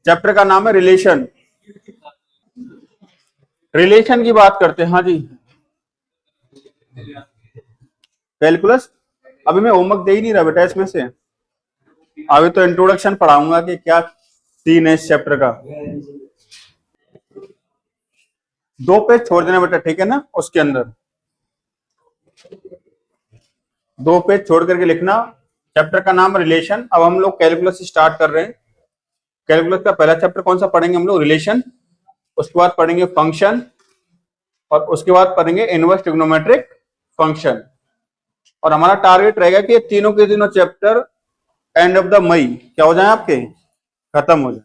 Chapter का नाम है रिलेशन। रिलेशन की बात करते हैं। हाँ जी, कैलकुलस अभी मैं होमवर्क दे ही नहीं रहा बेटा इसमें से, अभी तो इंट्रोडक्शन पढ़ाऊंगा कि क्या सीन है इस चैप्टर का। 2 पेज छोड़ देना बेटा, ठीक है ना, उसके अंदर 2 पेज छोड़ करके लिखना। चैप्टर का नाम रिलेशन। अब हम लोग कैलकुलस स्टार्ट कर रहे हैं। कैलकुलस का पहला चैप्टर कौन सा पढ़ेंगे हम लोग? रिलेशन। उसके बाद पढ़ेंगे फंक्शन, और उसके बाद पढ़ेंगे इनवर्स ट्रिग्नोमेट्रिक फंक्शन। और हमारा टारगेट रहेगा कि ये तीनों के तीनों chapter end of the May क्या हो जाए, आपके खत्म हो जाए,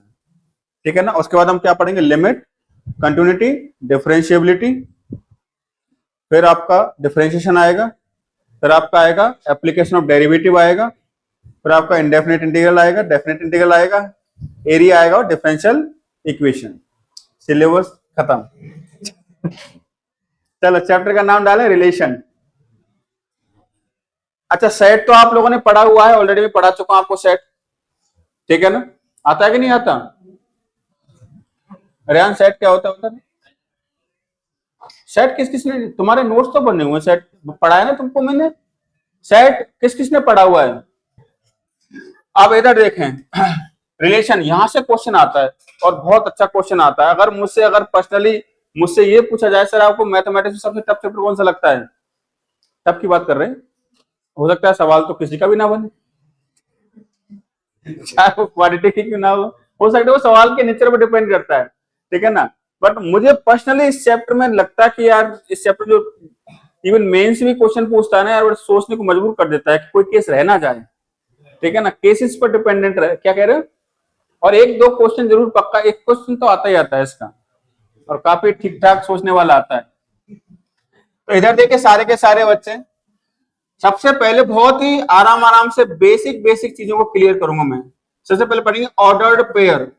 ठीक है ना। उसके बाद हम क्या पढ़ेंगे? लिमिट, कंटिन्यूटी, डिफरेंशिएबिलिटी, फिर आपका डिफरेंशिएशन आएगा, फिर आपका आएगा एप्लीकेशन ऑफ डेरिवेटिव आएगा, फिर आपका इंडेफिनिट इंटीग्रल आएगा, डेफिनिट इंटीग्रल आएगा, एरिया आएगा और डिफरेंशियल इक्वेशन। सिलेबस खत्म। चलो चैप्टर का नाम डालें रिलेशन। अच्छा, सेट तो आप लोगों ने पढ़ा हुआ है ऑलरेडी, मैं पढ़ा चुका हूं आपको सेट, ठीक है ना। आता है कि नहीं आता? रेहान सेट क्या होता है? सेट किस किसने, तुम्हारे नोट्स तो बने हुए, सेट पढ़ा है ना तुमको मैंने। सेट किस किसने पढ़ा हुआ है? आप इधर देखें, रिलेशन, यहां से क्वेश्चन आता है और बहुत अच्छा क्वेश्चन आता है। अगर पर्सनली मुझसे ये पूछा जाए सर आपको मैथमेटिक्स में सबसे टफ चैप्टर कौन सा लगता है, टफ की बात कर रहे हैं, हो सकता है सवाल तो किसी का भी ना बने, चाहे वो क्वालिटी क्यों ना हो सकता है वो सवाल के नेचर पर डिपेंड करता है, ठीक है ना। बट मुझे पर्सनली इस चैप्टर में लगता है कि यार इस चैप्टर जो इवन मेंस भी क्वेश्चन पूछता है ना यार, सोचने को मजबूर कर देता है कि कोई केस रह ना जाए, ठीक है ना, केसेस पर डिपेंडेंट रहे, क्या कह रहे हो। और 1-2 क्वेश्चन जरूर पक्का, एक क्वेश्चन तो आता ही आता है इसका, और काफी ठीक ठाक सोचने वाला आता है। तो इधर देखिए सारे के सारे बच्चे, सबसे पहले बहुत ही आराम से बेसिक बेसिक चीजों को क्लियर करूंगा मैं। सबसे पहले पढ़ेंगे ऑर्डर्ड पेयर।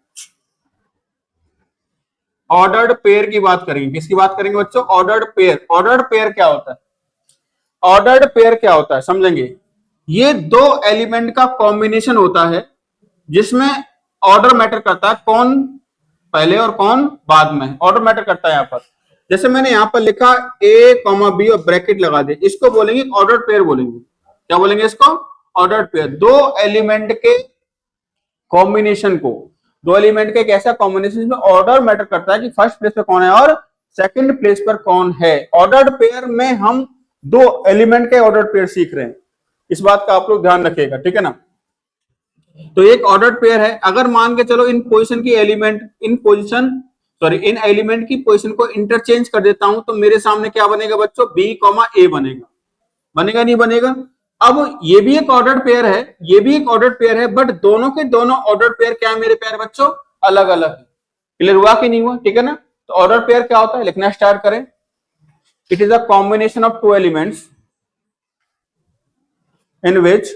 ऑर्डर्ड पेयर की बात करेंगे। किसकी बात करेंगे बच्चों? Ordered pair. ऑर्डर्ड पेयर क्या होता है? ऑर्डर्ड पेयर क्या होता है समझेंगे। ये 2 एलिमेंट का कॉम्बिनेशन होता है जिसमें ऑर्डर मैटर करता है, कौन पहले और कौन बाद में, ऑर्डर मैटर करता है यहां पर। जैसे मैंने यहां पर लिखा A, B और ब्रैकेट लगा दे, इसको बोलेंगे ऑर्डर्ड पेयर बोलेंगे। क्या बोलेंगे इसको? Ordered pair. 2 एलिमेंट के कॉम्बिनेशन को, 2 एलिमेंट का एक ऐसा कॉम्बिनेशन जिसमें ऑर्डर मैटर करता है कि फर्स्ट प्लेस पर कौन है और सेकंड प्लेस पर कौन है। ऑर्डर्ड पेयर में हम 2 एलिमेंट के ऑर्डर्ड पेयर सीख रहे हैं, इस बात का आप लोग ध्यान रखिएगा, ठीक है ना। तो एक ऑर्डर्ड पेयर है, अगर मान के चलो इन पोजीशन की एलिमेंट इन एलिमेंट की पोजीशन को इंटरचेंज कर देता हूं, तो मेरे सामने क्या बनेगा बच्चों? B, A बनेगा। बनेगा नहीं बनेगा? अब ये भी एक ऑर्डर्ड पेयर है, ये भी एक ऑर्डर्ड पेयर है, बट दोनों के दोनों ऑर्डर्ड पेयर क्या है मेरे प्यारे बच्चों? अलग अलग है। क्लियर हुआ कि नहीं हुआ? ठीक है ना। तो ऑर्डर्ड पेयर क्या होता है, लिखना स्टार्ट करें। It is a combination of 2 elements in which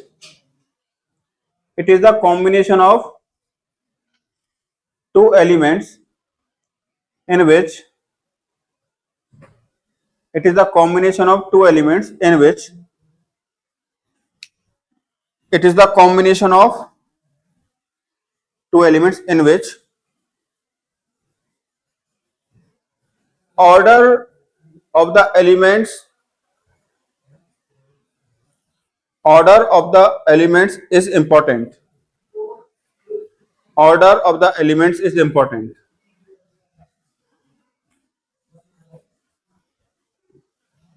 it is the combination of 2 elements in which it is the combination of 2 elements in which it is the combination of 2 elements in which order of the elements is important. Order of the elements is important.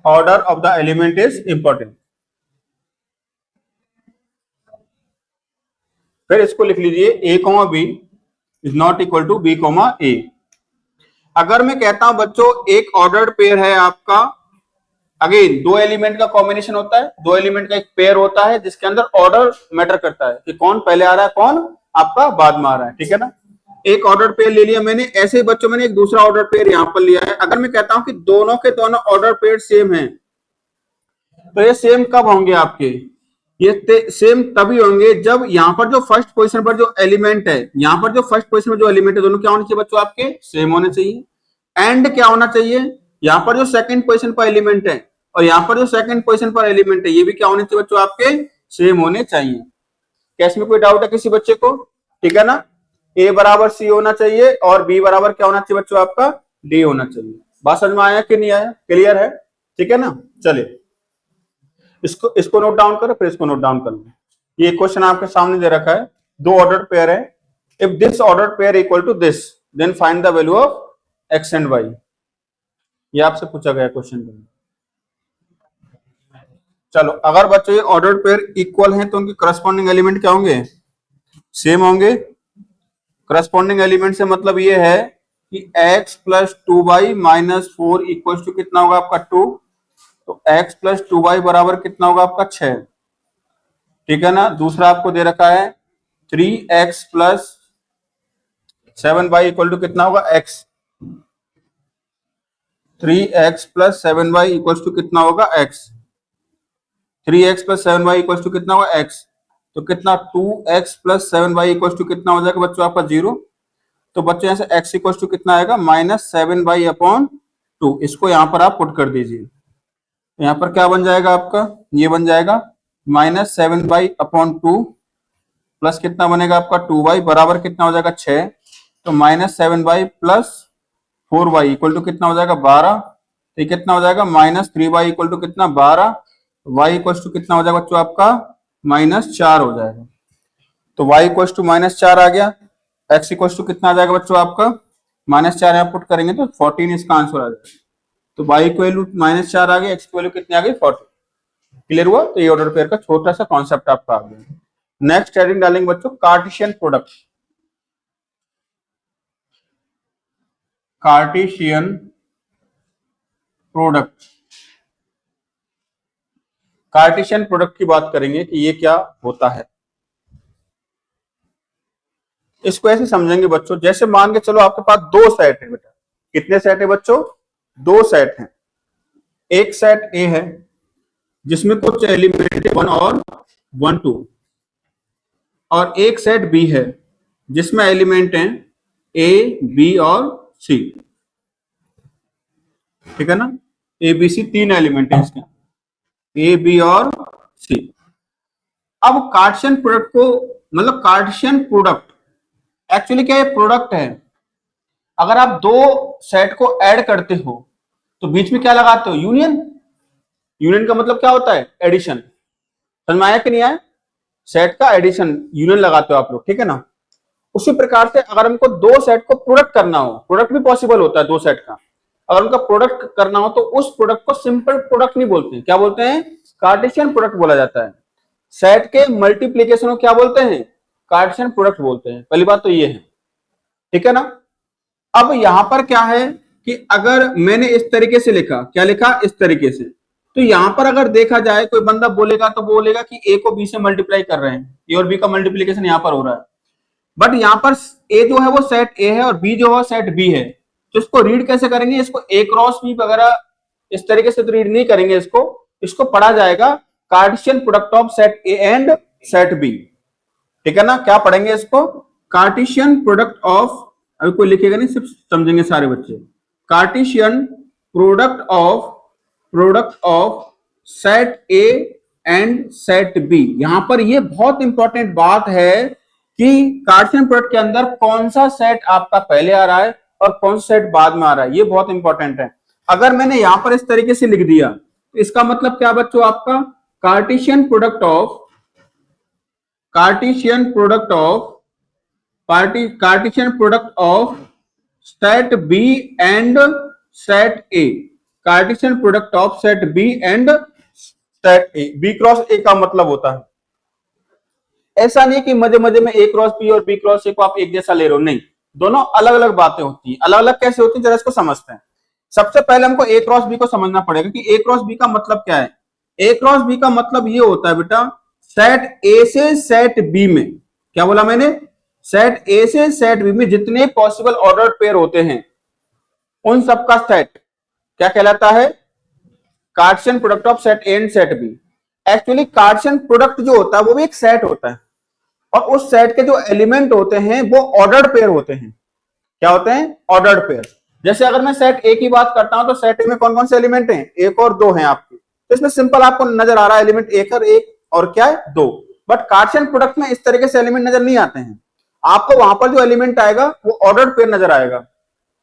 Order of the element is important. फिर इसको लिख लीजिए A, B is not equal to B, A. अगर मैं कहता हूं बच्चों एक ऑर्डर्ड पेयर है आपका, अगेन 2 एलिमेंट का कॉम्बिनेशन होता है, 2 एलिमेंट का एक पेयर होता है जिसके अंदर ऑर्डर मैटर करता है कि कौन पहले आ रहा है, कौन आपका बाद में आ रहा है, ठीक है ना। एक ऑर्डर पेयर ले लिया मैंने, ऐसे ही बच्चों मैंने एक दूसरा ऑर्डर पेयर यहां पर लिया है। अगर मैं कहता हूं कि दोनों के दोनों ऑर्डर पेयर सेम हैं, तो ये सेम कब होंगे आपके? ये सेम तभी होंगे जब यहां पर जो फर्स्ट पोजीशन पर जो एलिमेंट है, यहां पर जो फर्स्ट पोजीशन में जो एलिमेंट है, दोनों क्या होने चाहिए बच्चों? आपके सेम होने चाहिए। एंड क्या होना चाहिए? यहां पर जो सेकंड पोजीशन पर एलिमेंट है और यहां पर जो सेकंड पोजीशन पर एलिमेंट है, ये भी क्या होने चाहिए बच्चों? आपके सेम होने चाहिए। क्या इसमें कोई डाउट है किसी बच्चे को? ठीक है ना। ए बराबर सी होना चाहिए और बी बराबर क्या होना चाहिए बच्चों, आपका डी होना चाहिए। बात समझ में आया कि नहीं आया, क्लियर है, ठीक है ना। चलिए इसको नोट डाउन करो, फिर इसको नोट डाउन कर लो। ये क्वेश्चन आपके सामने दे रखा है, दो ऑर्डर्ड पेयर है। If this ordered pair equal to this then find the value of x and y. ये आपसे पूछा गया क्वेश्चन। चलो अगर बच्चों ये ऑर्डर्ड पेयर इक्वल हैं तो उनके करस्पॉन्डिंग एलिमेंट क्या होंगे, सेम होंगे। करस्पॉन्डिंग एलिमेंट से मतलब ये है कि x plus two y minus four equal to कितना होगा आपका 2, तो x प्लस टू वाई बराबर कितना होगा आपका 6, ठीक है ना। दूसरा आपको दे रखा है 3x plus 7y equal to कितना होगा x, 3x plus 7y equal to कितना होगा x, 3x plus 7y equal to कितना होगा x, तो कितना 2x plus 7y equal to कितना हो जाएगा बच्चों आपका 0। तो बच्चों यहाँ से x इक्वल टू कितना आएगा -7y अपॉन 2। इसको यहाँ पर आप पुट कर दीजिए, यहाँ पर क्या बन जाएगा आपका, ये बन जाएगा -7y अपॉन 2 प्लस कितना बनेगा आपका 2y बराबर कितना हो जाएगा 6। तो -7y plus 4y equal to कितना हो जाएगा 12। तो ये कितना हो जाएगा -3y इक्वल टू कितना 12, y इक्वल टू कितना हो जाएगा बच्चों आपका -4 हो जाएगा। तो y इक्वल टू -4 आ गया, x इक्वल टू कितना आ जाएगा बच्चों आपका -4, यहाँ पुट करेंगे तो 14 इसका आंसर आ जाएगा। तो y की वैल्यू -4 आ गई, x की वैल्यू कितनी आ गई 40। क्लियर हुआ। तो ये ऑर्डर पेयर का छोटा सा कॉन्सेप्ट आपका आ गया। नेक्स्ट हेडिंग डालेंगे बच्चों Cartesian product. Cartesian product, Cartesian product की बात करेंगे कि ये क्या होता है। इसको ऐसे समझेंगे बच्चों, जैसे मान के चलो आपके पास दो सेट है बेटा। कितने सेट है बच्चों, दो सेट हैं। एक सेट ए है जिसमें कुछ एलिमेंट 1 और 1 2, और एक सेट बी है जिसमें एलिमेंट हैं ए बी और सी, ठीक है ना। ए बी सी तीन एलिमेंट है इसके, ए बी और सी। अब कार्टेशियन प्रोडक्ट को, मतलब कार्टेशियन प्रोडक्ट एक्चुअली क्या, ये प्रोडक्ट है। अगर आप दो सेट को ऐड करते हो तो बीच में क्या लगाते हो, यूनियन। यूनियन का मतलब क्या होता है, एडिशन। समझ में आया कि नहीं आया, सेट का एडिशन यूनियन लगाते हो आप लोग, ठीक है ना। उसी प्रकार से अगर हमको दो सेट को प्रोडक्ट करना हो, प्रोडक्ट भी पॉसिबल होता है दो सेट का, अगर उनका प्रोडक्ट करना हो तो उस प्रोडक्ट को सिंपल प्रोडक्ट नहीं बोलते हैं, क्या बोलते हैं, कार्टेशियन प्रोडक्ट बोला जाता है। सेट के मल्टीप्लीकेशन को क्या बोलते हैं, कार्टेशियन प्रोडक्ट बोलते हैं। पहली बात तो ये है, ठीक है ना। अब यहां पर क्या है कि अगर मैंने इस तरीके से लिखा, क्या लिखा, इस तरीके से, तो यहां पर अगर देखा जाए कोई बंदा बोलेगा तो बोलेगा कि ए को बी से मल्टीप्लाई कर रहे हैं, ए और बी का मल्टीप्लीकेशन यहां पर हो रहा है। बट यहां पर ए जो है वो सेट ए है और बी जो है सेट बी है। तो इसको रीड कैसे करेंगे, इसको ए क्रॉस बी वगैरह इस तरीके से तो रीड नहीं करेंगे, इसको पढ़ा जाएगा Cartesian product of set A and set B, ठीक है ना। क्या पढ़ेंगे इसको, कार्टेशियन प्रोडक्ट ऑफ, अभी कोई लिखेगा नहीं, सिर्फ समझेंगे सारे बच्चे। Cartesian product of set A and set B. यहां पर ये बहुत इंपॉर्टेंट बात है कि कार्टेशियन प्रोडक्ट के अंदर कौन सा सेट आपका पहले आ रहा है और कौन सा सेट बाद में आ रहा है, ये बहुत इंपॉर्टेंट है। अगर मैंने यहां पर इस तरीके से लिख दिया तो इसका मतलब क्या बच्चों, आपका Cartesian product of set B and set A, Cartesian product of set B and set A. B cross A का मतलब होता है, ऐसा नहीं कि मजे मजे में ए क्रॉस बी और बी क्रॉस ए को आप एक जैसा ले रहे हो, नहीं, दोनों अलग अलग बातें होती हैं। अलग अलग कैसे होती है, जरा इसको समझते हैं। सबसे पहले हमको ए क्रॉस बी को समझना पड़ेगा कि ए क्रॉस बी का मतलब क्या है। ए क्रॉस बी का मतलब ये होता है बेटा, सेट ए से सेट बी में, क्या बोला मैंने, सेट ए से सेट बी में जितने पॉसिबल ऑर्डर पेयर होते हैं उन सबका सेट क्या कहलाता है, Cartesian product of set A and set B. Actually Cartesian product जो होता है वो भी एक सेट होता है, और उस सेट के जो एलिमेंट होते हैं वो ऑर्डर्ड पेयर होते हैं। क्या होते हैं, ऑर्डर्ड पेयर। जैसे अगर मैं सेट ए की बात करता हूं तो सेट ए में कौन कौन से एलिमेंट हैं, एक और दो हैं आपके। तो इसमें सिंपल आपको नजर आ रहा है एलिमेंट एक और क्या है, दो। बट कार्टेशियन प्रोडक्ट में इस तरीके से एलिमेंट नजर नहीं आते हैं। आपको वहां पर जो एलिमेंट आएगा वो ऑर्डर्ड पेयर नजर आएगा।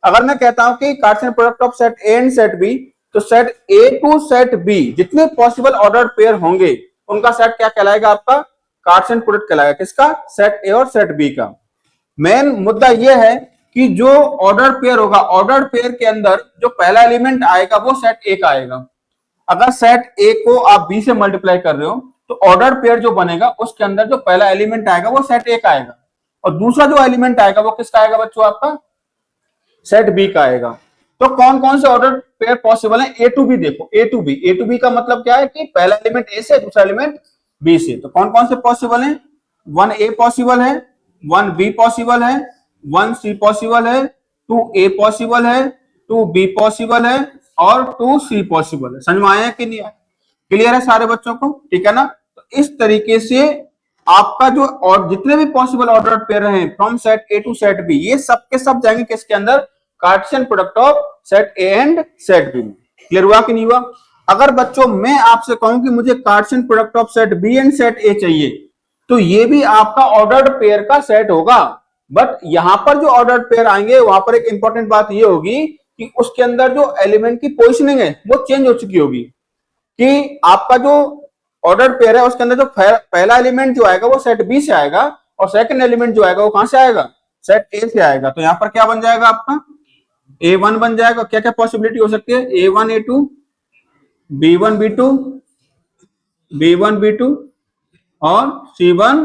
अगर मैं कहता हूं कि Cartesian product of set A and set B, तो set A to set B जितने पॉसिबल ऑर्डर्ड पेयर होंगे उनका सेट क्या कहलाएगा? आपका कार्टेशियन प्रोडक्ट कहलाएगा। किसका? सेट ए और सेट बी का। मेन मुद्दा यह है कि जो ऑर्डर पेयर होगा, ऑर्डर पेयर के अंदर जो पहला एलिमेंट आएगा वो सेट ए का आएगा। अगर सेट ए को आप बी से मल्टीप्लाई कर रहे हो तो ऑर्डर पेयर जो बनेगा उसके अंदर जो पहला एलिमेंट आएगा वो सेट ए का आएगा, और दूसरा जो एलिमेंट आएगा वो किसका आएगा बच्चों? आपका सेट बी का आएगा। तो कौन कौन से ऑर्डर पेयर पॉसिबल है? A to B. देखो A to B, A to B का मतलब क्या है कि पहला एलिमेंट ए से, दूसरा एलिमेंट बी से। तो कौन कौन से पॉसिबल है? 1a पॉसिबल है, 1b पॉसिबल है, 1c पॉसिबल है, 2a पॉसिबल है, 2b पॉसिबल है और 2c पॉसिबल है। समझ में आया कि नहीं आया? क्लियर है सारे बच्चों को? ठीक है ना? तो इस तरीके से आपका जो और जितने भी पॉसिबल ऑर्डर पेयर हैं from set A to set B, ये सब के सब जाएंगे किसके अंदर? Cartesian product of set A and set B में। क्लियर हुआ कि नहीं हुआ? अगर बच्चों मैं आपसे कहूं कि मुझे Cartesian product of set B and set A चाहिए, तो ये भी आपका ऑर्डर्ड पेयर का सेट होगा। बट यहां पर जो ऑर्डर्ड पेयर आएंगे वहां पर एक इंपॉर्टेंट बात ये होगी कि उसके अंदर जो एलिमेंट की पोजिशनिंग है वो चेंज हो चुकी होगी, कि आपका जो ऑर्डर पेयर है उसके अंदर जो पहला एलिमेंट जो आएगा वो सेट बी से आएगा और सेकंड एलिमेंट जो आएगा वो कहां से आएगा? सेट ए से आएगा। तो यहां पर क्या बन जाएगा? आपका A1 बन जाएगा। क्या क्या पॉसिबिलिटी हो सकती है? A1 A2, B1 B2, B1 B2 और C1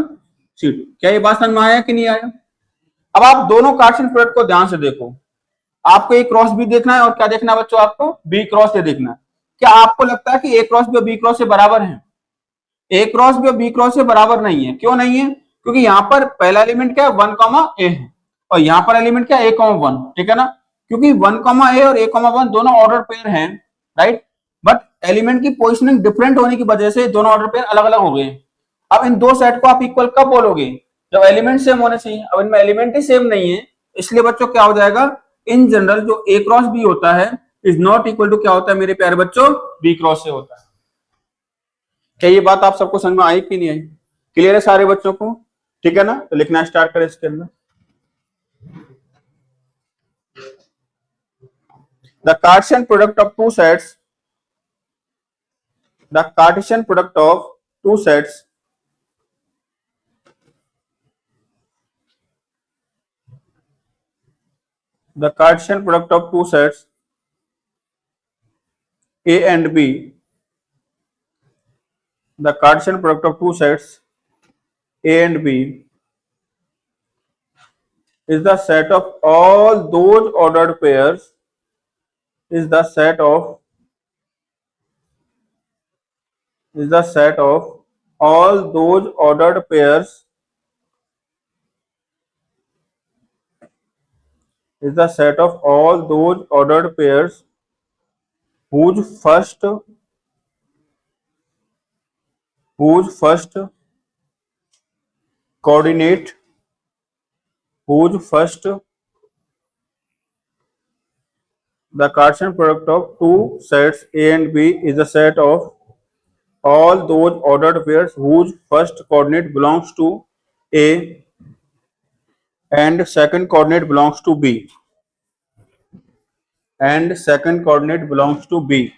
C2। क्या ये बात समझ में आया कि नहीं आया? अब आप दोनों कार्टेशियन प्रोडक्ट को ध्यान से देखो। आपको ए क्रॉस बी देखना है और क्या देखना है बच्चों? आपको बी क्रॉस ए देखना है। क्या आपको लगता है कि ए क्रॉस बी और बी क्रॉस ए बराबर है? ए क्रॉस बी और बी क्रॉस ए बराबर नहीं है। क्यों नहीं है? क्योंकि यहां पर पहला एलिमेंट क्या है? 1, ए है और यहां पर एलिमेंट क्या है? A, 1। ठीक है ना? क्योंकि 1, ए और A, 1 दोनों ऑर्डर पेयर हैं, राइट? बट एलिमेंट की पोजिशनिंग डिफरेंट होने की वजह से दोनों ऑर्डर पेयर अलग अलग हो गए। अब इन दो सेट को आप इक्वल कब बोलोगे? जब एलिमेंट सेम होने चाहिए। अब इनमें एलिमेंट ही सेम नहीं है, इसलिए बच्चों क्या हो जाएगा? इन जनरल जो ए क्रॉस बी होता है इज नॉट इक्वल टू क्या होता है मेरे प्यारे बच्चों? बी क्रॉस से होता है। क्या ये बात आप सबको समझ में आई कि नहीं आई? क्लियर है सारे बच्चों को? ठीक है ना? तो लिखना स्टार्ट करें इसके अंदर। The Cartesian product of two sets, the Cartesian product of two sets the Cartesian product of two sets A and B, the Cartesian product of two sets A and B is the set of all those ordered pairs, is the set of all those ordered pairs, is the set of all those ordered pairs whose first coordinate the Cartesian product of two sets A and B is the set of all those ordered pairs whose first coordinate belongs to A and second coordinate belongs to B, and second coordinate belongs to B,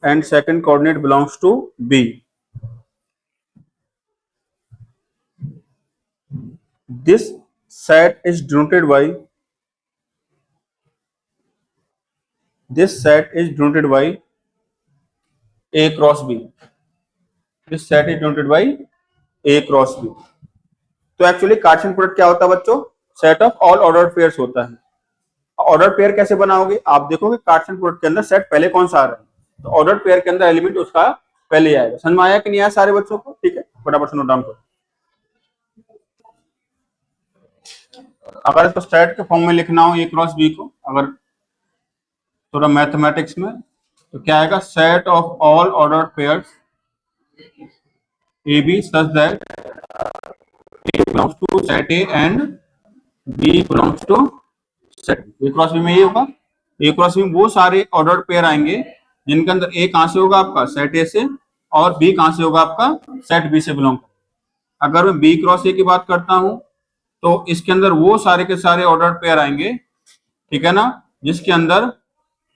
and second coordinate belongs to B. This set is denoted by A cross B. This set is denoted by A cross B. तो actually Cartesian product क्या होता है बच्चों? Set of all ordered pairs होता है। Order pair कैसे बनाओगे? आप देखोगे कार्टेशियन प्रोडक्ट के अंदर सेट पहले कौन सा आ रहा है, तो ऑर्डर पेयर के अंदर एलिमेंट उसका पहले आएगा। समझ में आया कि नहीं आया सारे बच्चों को? ठीक है, फटाफट से नोट डाउन करो। अगर इसको सेट के फॉर्म में लिखना हो ए क्रॉस बी को, अगर थोड़ा मैथमेटिक्स में, तो क्या आएगा? Set of all order pairs A B such that A belongs to set A and B belongs to set B। A cross B में ये होगा। ए क्रॉस बी में वो सारे ऑर्डर पेयर आएंगे जिनके अंदर ए कहां से होगा? आपका सेट ए से, और बी कहां से होगा? आपका सेट बी से बिलोंग। अगर मैं बी क्रॉस ए की बात करता हूं तो इसके अंदर वो सारे के सारे ऑर्डर्ड पेयर आएंगे, ठीक है ना, जिसके अंदर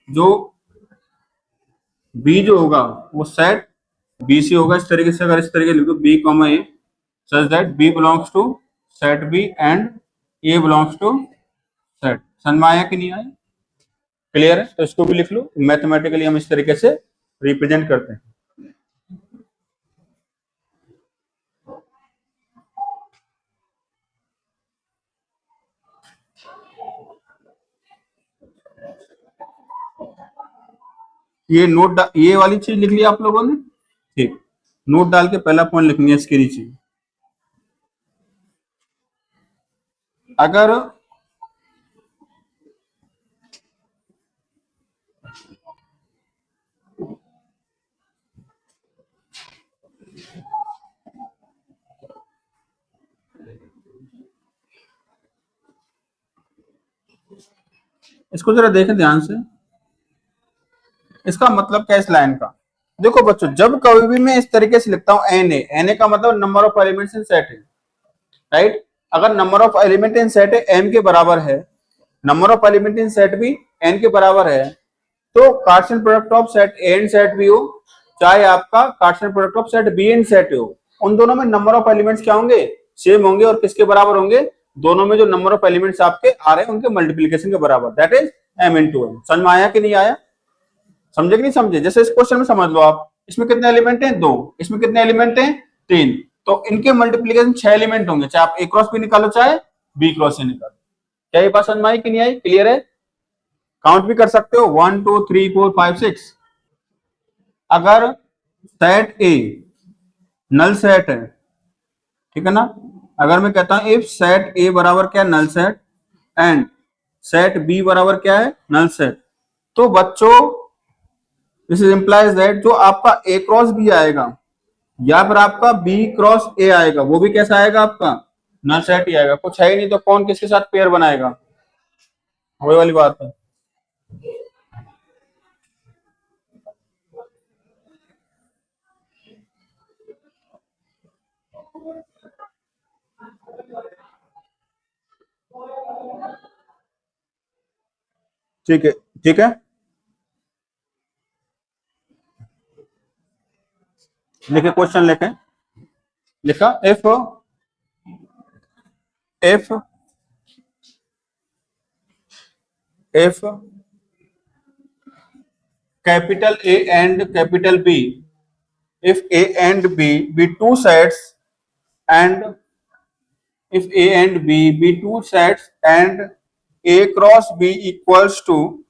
जो बी जो होगा वो सेट बी से होगा। इस तरीके से अगर इस तरीके लिख दो B comma A such that B belongs to set B and A belongs to set. समझ में आया कि नहीं आया? क्लियर है? तो इसको भी लिख लो। मैथमेटिकली हम इस तरीके से रिप्रेजेंट करते हैं। ये ये वाली चीज लिख लिया आप लोगों ने? ठीक, नोट डाल के पहला पॉइंट लिखेंगे इसके नीचे। अगर इसको जरा देखें ध्यान से, इसका मतलब क्या इस लाइन का? देखो बच्चों, जब कभी भी मैं इस तरीके से लिखता हूं एन ए का मतलब number of elements in set है, राइट? अगर number of element in set m के बराबर है, number of element in set भी एन के बराबर है, तो Cartesian product of set A and set B हो, चाहे आपका Cartesian product of set B and set हो, उन दोनों में नंबर ऑफ एलिमेंट्स क्या होंगे? सेम होंगे। और किसके बराबर होंगे? दोनों में जो नंबर ऑफ एलिमेंट्स आपके आ रहे हैं उनके मल्टीप्लीकेशन के बराबर, that is m into m. समझ में आया कि नहीं आया? समझे कि नहीं समझे? जैसे इस क्वेश्चन में समझ लो आप, इसमें कितने एलिमेंट हैं? 2। इसमें कितने एलिमेंट हैं? 3। तो इनके मल्टीप्लीकेशन 6 एलिमेंट होंगे, चाहे आप ए क्रॉस बी निकालो चाहे बी क्रॉस ए निकालो। क्या ये बात समझ में आई कि नहीं आई? क्लियर है? काउंट भी कर सकते हो, 1 2 3 4 5 6। अगर सेट ए नल सेट है, ठीक है ना, अगर मैं कहता हूं इफ सेट ए बराबर क्या है? Null set, and set B बराबर क्या है? नल सेट, तो बच्चों दिस इज इंप्लाइज दैट जो आपका ए क्रॉस बी आएगा या फिर आपका बी क्रॉस ए आएगा, वो भी कैसा आएगा? आपका नल सेट ही आएगा। कुछ है ही नहीं तो कौन किसके साथ पेयर बनाएगा? वही वाली बात है। ठीक है, ठीक है, लिखे क्वेश्चन लिखे, लिखा if if capital A and capital B, if A and B be two sets and if A and B be two sets and A cross B equals to,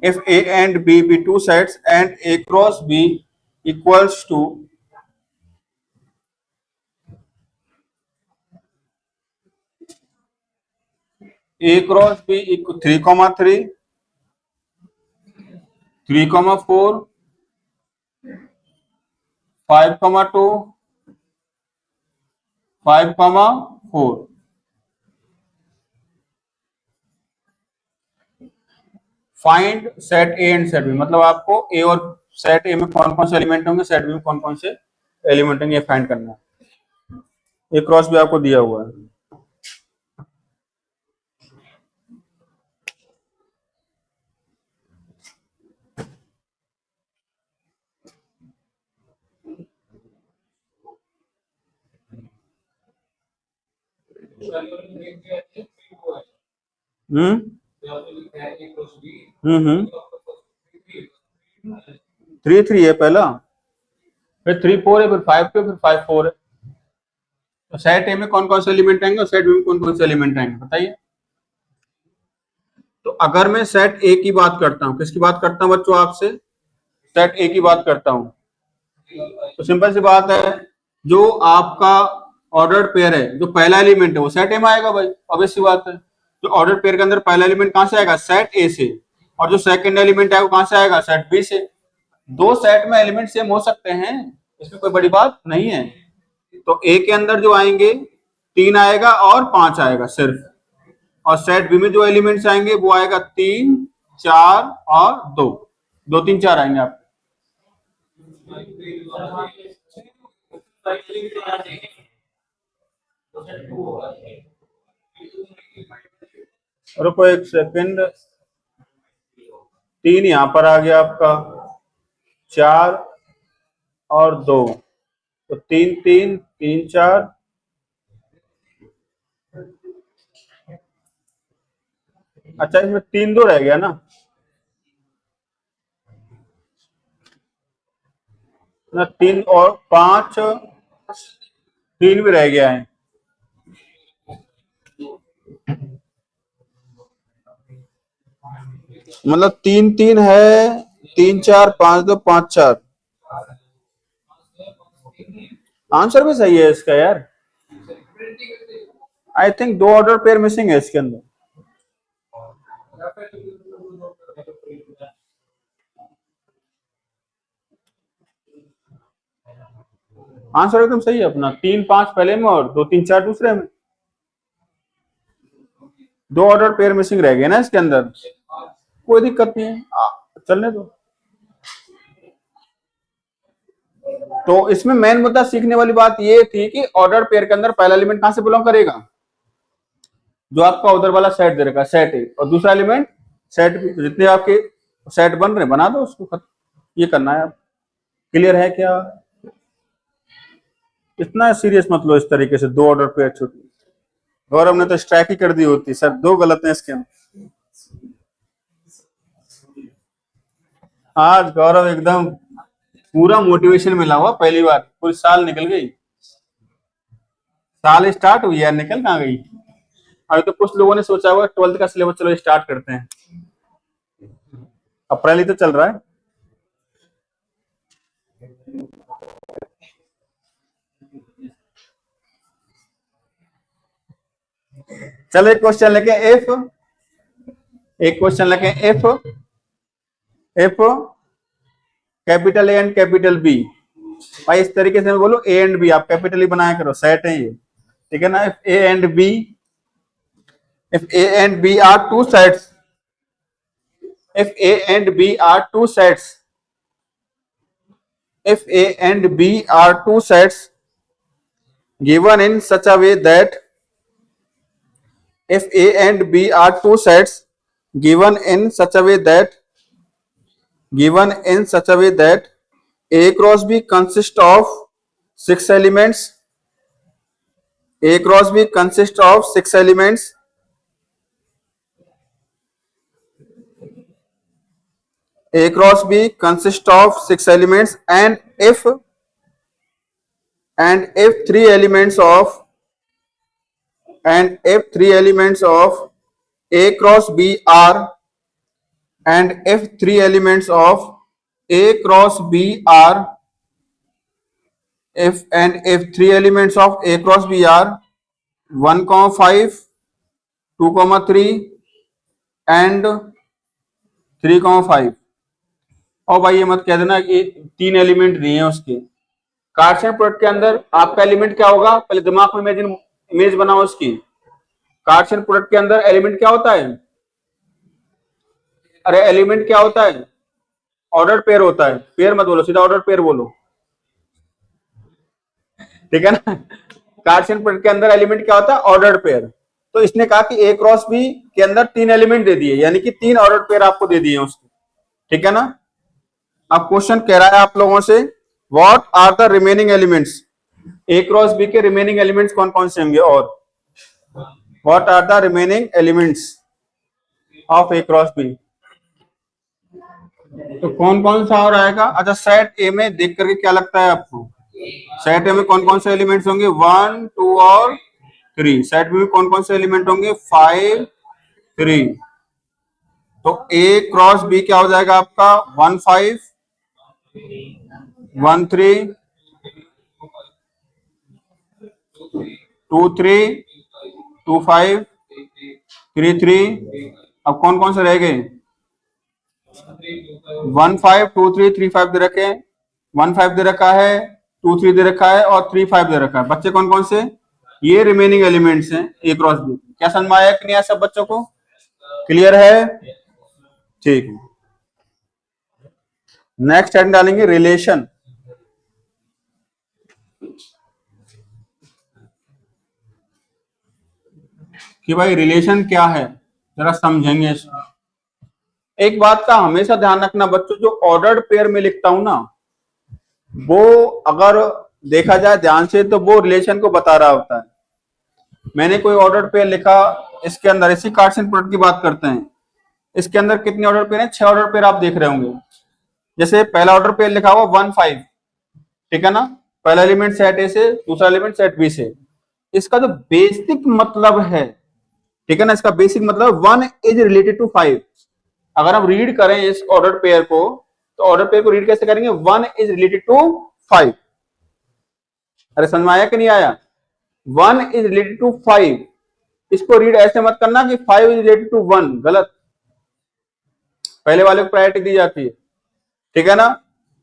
if A and B be two sets and A cross B equals to A cross B equal 3,3 3,4 5,2 5,4। Find set A and set B, मतलब आपको ए और set ए में कौन कौन से element होंगे, set B में कौन कौन से एलिमेंट होंगे, ये फाइंड करना है। ए क्रॉस भी आपको दिया हुआ है। थ्री थ्री है पहला, फिर 3 4 है, फिर 5 2 फिर 5 4 है। तो सेट ए में कौन कौन से एलिमेंट आएंगे और सेट बी में कौन कौन से एलिमेंट आएंगे बताइए? तो अगर मैं सेट ए की बात करता हूं, किसकी बात करता हूं बच्चों? आपसे सेट ए की बात करता हूं, तो सिंपल सी बात है, जो आपका ऑर्डर्ड पेयर है, जो पहला एलिमेंट है वो सेट ए में आएगा भाई, ऑब्वियस सी बात है। जो ऑर्डर पेयर के अंदर पहला एलिमेंट कहां से आएगा? सेट ए से। और जो सेकंड एलिमेंट आएगा कहां से आएगा? सेट बी से। दो सेट में एलिमेंट सेम हो सकते हैं, इसमें कोई बड़ी बात नहीं है। तो ए के अंदर जो आएंगे 3 आएगा और 5 आएगा सिर्फ, और सेट बी में जो एलिमेंट्स आएंगे वो आएगा 3 4 और 2 2 3 4 आएंगे आपके। रुको एक सेकंड, 3 यहां पर आ गया आपका, 4 और 2, तो 3 3 3 4, अच्छा इसमें 3 2 रह गया ना, 3 और 5, 3 भी रह गया है। मतलब 3 3 है, 3 4 5 2 5 4, आंसर भी सही है इसका यार। I think 2 order pair missing है इसके अंदर। आंसर एकदम सही है अपना, 3 5 पहले में और 2 3 4 दूसरे में। 2 ऑर्डर पेयर मिसिंग रह गए ना इसके अंदर, कोई दिक्कत नहीं है, चलने दो। तो इसमें मेन मुद्दा सीखने वाली बात ये थी कि ऑर्डर पेयर के अंदर पहला एलिमेंट कहां से बिलोंग करेगा, जो आपका उधर वाला सेट दे रखा सेट है, और दूसरा एलिमेंट सेट, जितने आपके सेट बन रहे बना दो उसको खत्म, ये करना है। आप क्लियर है क्या? इतना सीरियस मत लो इस तरीके से, 2 ऑर्डर पेयर छूट, गौरव ने तो स्ट्राइक ही कर दी होती सर, 2 गलत है इसके अंदर। आज गौरव एकदम पूरा मोटिवेशन मिला हुआ, पहली बार पूरी साल निकल गई, साल स्टार्ट हुई यार, निकल कहां गई। अभी तो कुछ लोगों ने सोचा हुआ 12th का सिलेबस चलो स्टार्ट करते हैं, अप्रैल ही तो चल रहा है। चलो एक क्वेश्चन लेके, एक क्वेश्चन लेके, if capital A and capital B, भाई इस तरीके से मैं बोलूं ए एंड बी, आप कैपिटल ही बनाया करो, सेट है ये, ठीक है ना। If A and B, if A and B are two sets, if A and B are two sets, if A and B are two sets given in such a way that, if A and B are two sets given in such a way that, given in such a way that A cross B consists of 6 elements, A cross B consists of 6 elements, A cross B consists of 6 elements, and if 3 elements of, and if 3 elements of A cross B are, and if 3 elements of A cross B are, if 3 elements of A cross B are 1,5, 2,3 and 3,5, और भाई ये मत कह देना कि 3 element दिए हैं उसके। कार्टेशियन प्रोडक्ट के अंदर आपका एलिमेंट क्या होगा, पहले दिमाग में इमेज बनाओ उसकी। कार्टेशियन प्रोडक्ट के अंदर एलिमेंट क्या होता है, अरे एलिमेंट क्या होता है, ऑर्डर पेयर होता है, पेयर मत बोलो, सीधा ऑर्डर पेयर बोलो, ठीक है ना। कार्टेशियन प्रोडक्ट के अंदर एलिमेंट क्या होता है, ऑर्डर पेयर। तो इसने कहा कि ए क्रॉस बी के अंदर 3 एलिमेंट दे दिए, यानी कि 3 ऑर्डर पेयर आपको दे दिए उसके, ठीक है ना। अब क्वेश्चन कह रहा है आप लोगों से, what are the remaining elements, A cross B के रिमेनिंग एलिमेंट्स कौन कौन से होंगे, और what are the remaining elements of A cross B, तो कौन कौन सा और आएगा। अच्छा सेट ए में देख करके क्या लगता है आपको, सेट ए में कौन कौन से एलिमेंट्स होंगे, 1 2 और 3, सेट बी में कौन कौन से एलिमेंट होंगे, 5 3, तो ए क्रॉस बी क्या हो जाएगा आपका, 1 5 1 3 2 3 2 5 3 3, अब कौन कौन से रह गए, 1 5 2 3 3 5 दे रखे, 1 5 दे रखा है, 2 3 दे रखा है, और 3 5 दे रखा है। बच्चे कौन कौन से, ये रिमेनिंग एलिमेंट्स हैं ए क्रॉस बी। क्या समझ में आया कि नहीं आया सब बच्चों को, क्लियर है, ठीक है। नेक्स्ट हेडिंग डालेंगे रिलेशन। कि भाई रिलेशन क्या है, जरा समझेंगे इसको। एक बात का हमेशा ध्यान रखना बच्चों, जो ऑर्डर्ड पेयर में लिखता हूं ना, वो अगर देखा जाए ध्यान से तो वो रिलेशन को बता रहा होता है। मैंने कोई ऑर्डर्ड पेयर लिखा, इसके अंदर इसी कार्टेशियन प्रोडक्ट की बात करते हैं, इसके अंदर कितने ऑर्डर पेयर हैं, 6 ऑर्डर पेयर आप देख रहे होंगे। जैसे पहला ऑर्डर पेयर लिखा हुआ 1 5, ठीक है ना, पहला एलिमेंट सेट ए से, दूसरा एलिमेंट सेट बी से। इसका जो बेसिक मतलब है, ठीक है ना, इसका बेसिक मतलब 1 इज रिलेटेड टू 5। अगर हम रीड करें इस ऑर्डर पेयर को, तो ऑर्डर पेयर को रीड कैसे करेंगे, 1 इज रिलेटेड टू 5। अरे समझ में आया कि नहीं आया, 1 इज रिलेटेड टू 5। इसको रीड ऐसे मत करना कि 5 इज रिलेटेड टू 1, गलत, पहले वाले को प्रायोरिटी दी जाती है, ठीक है ना।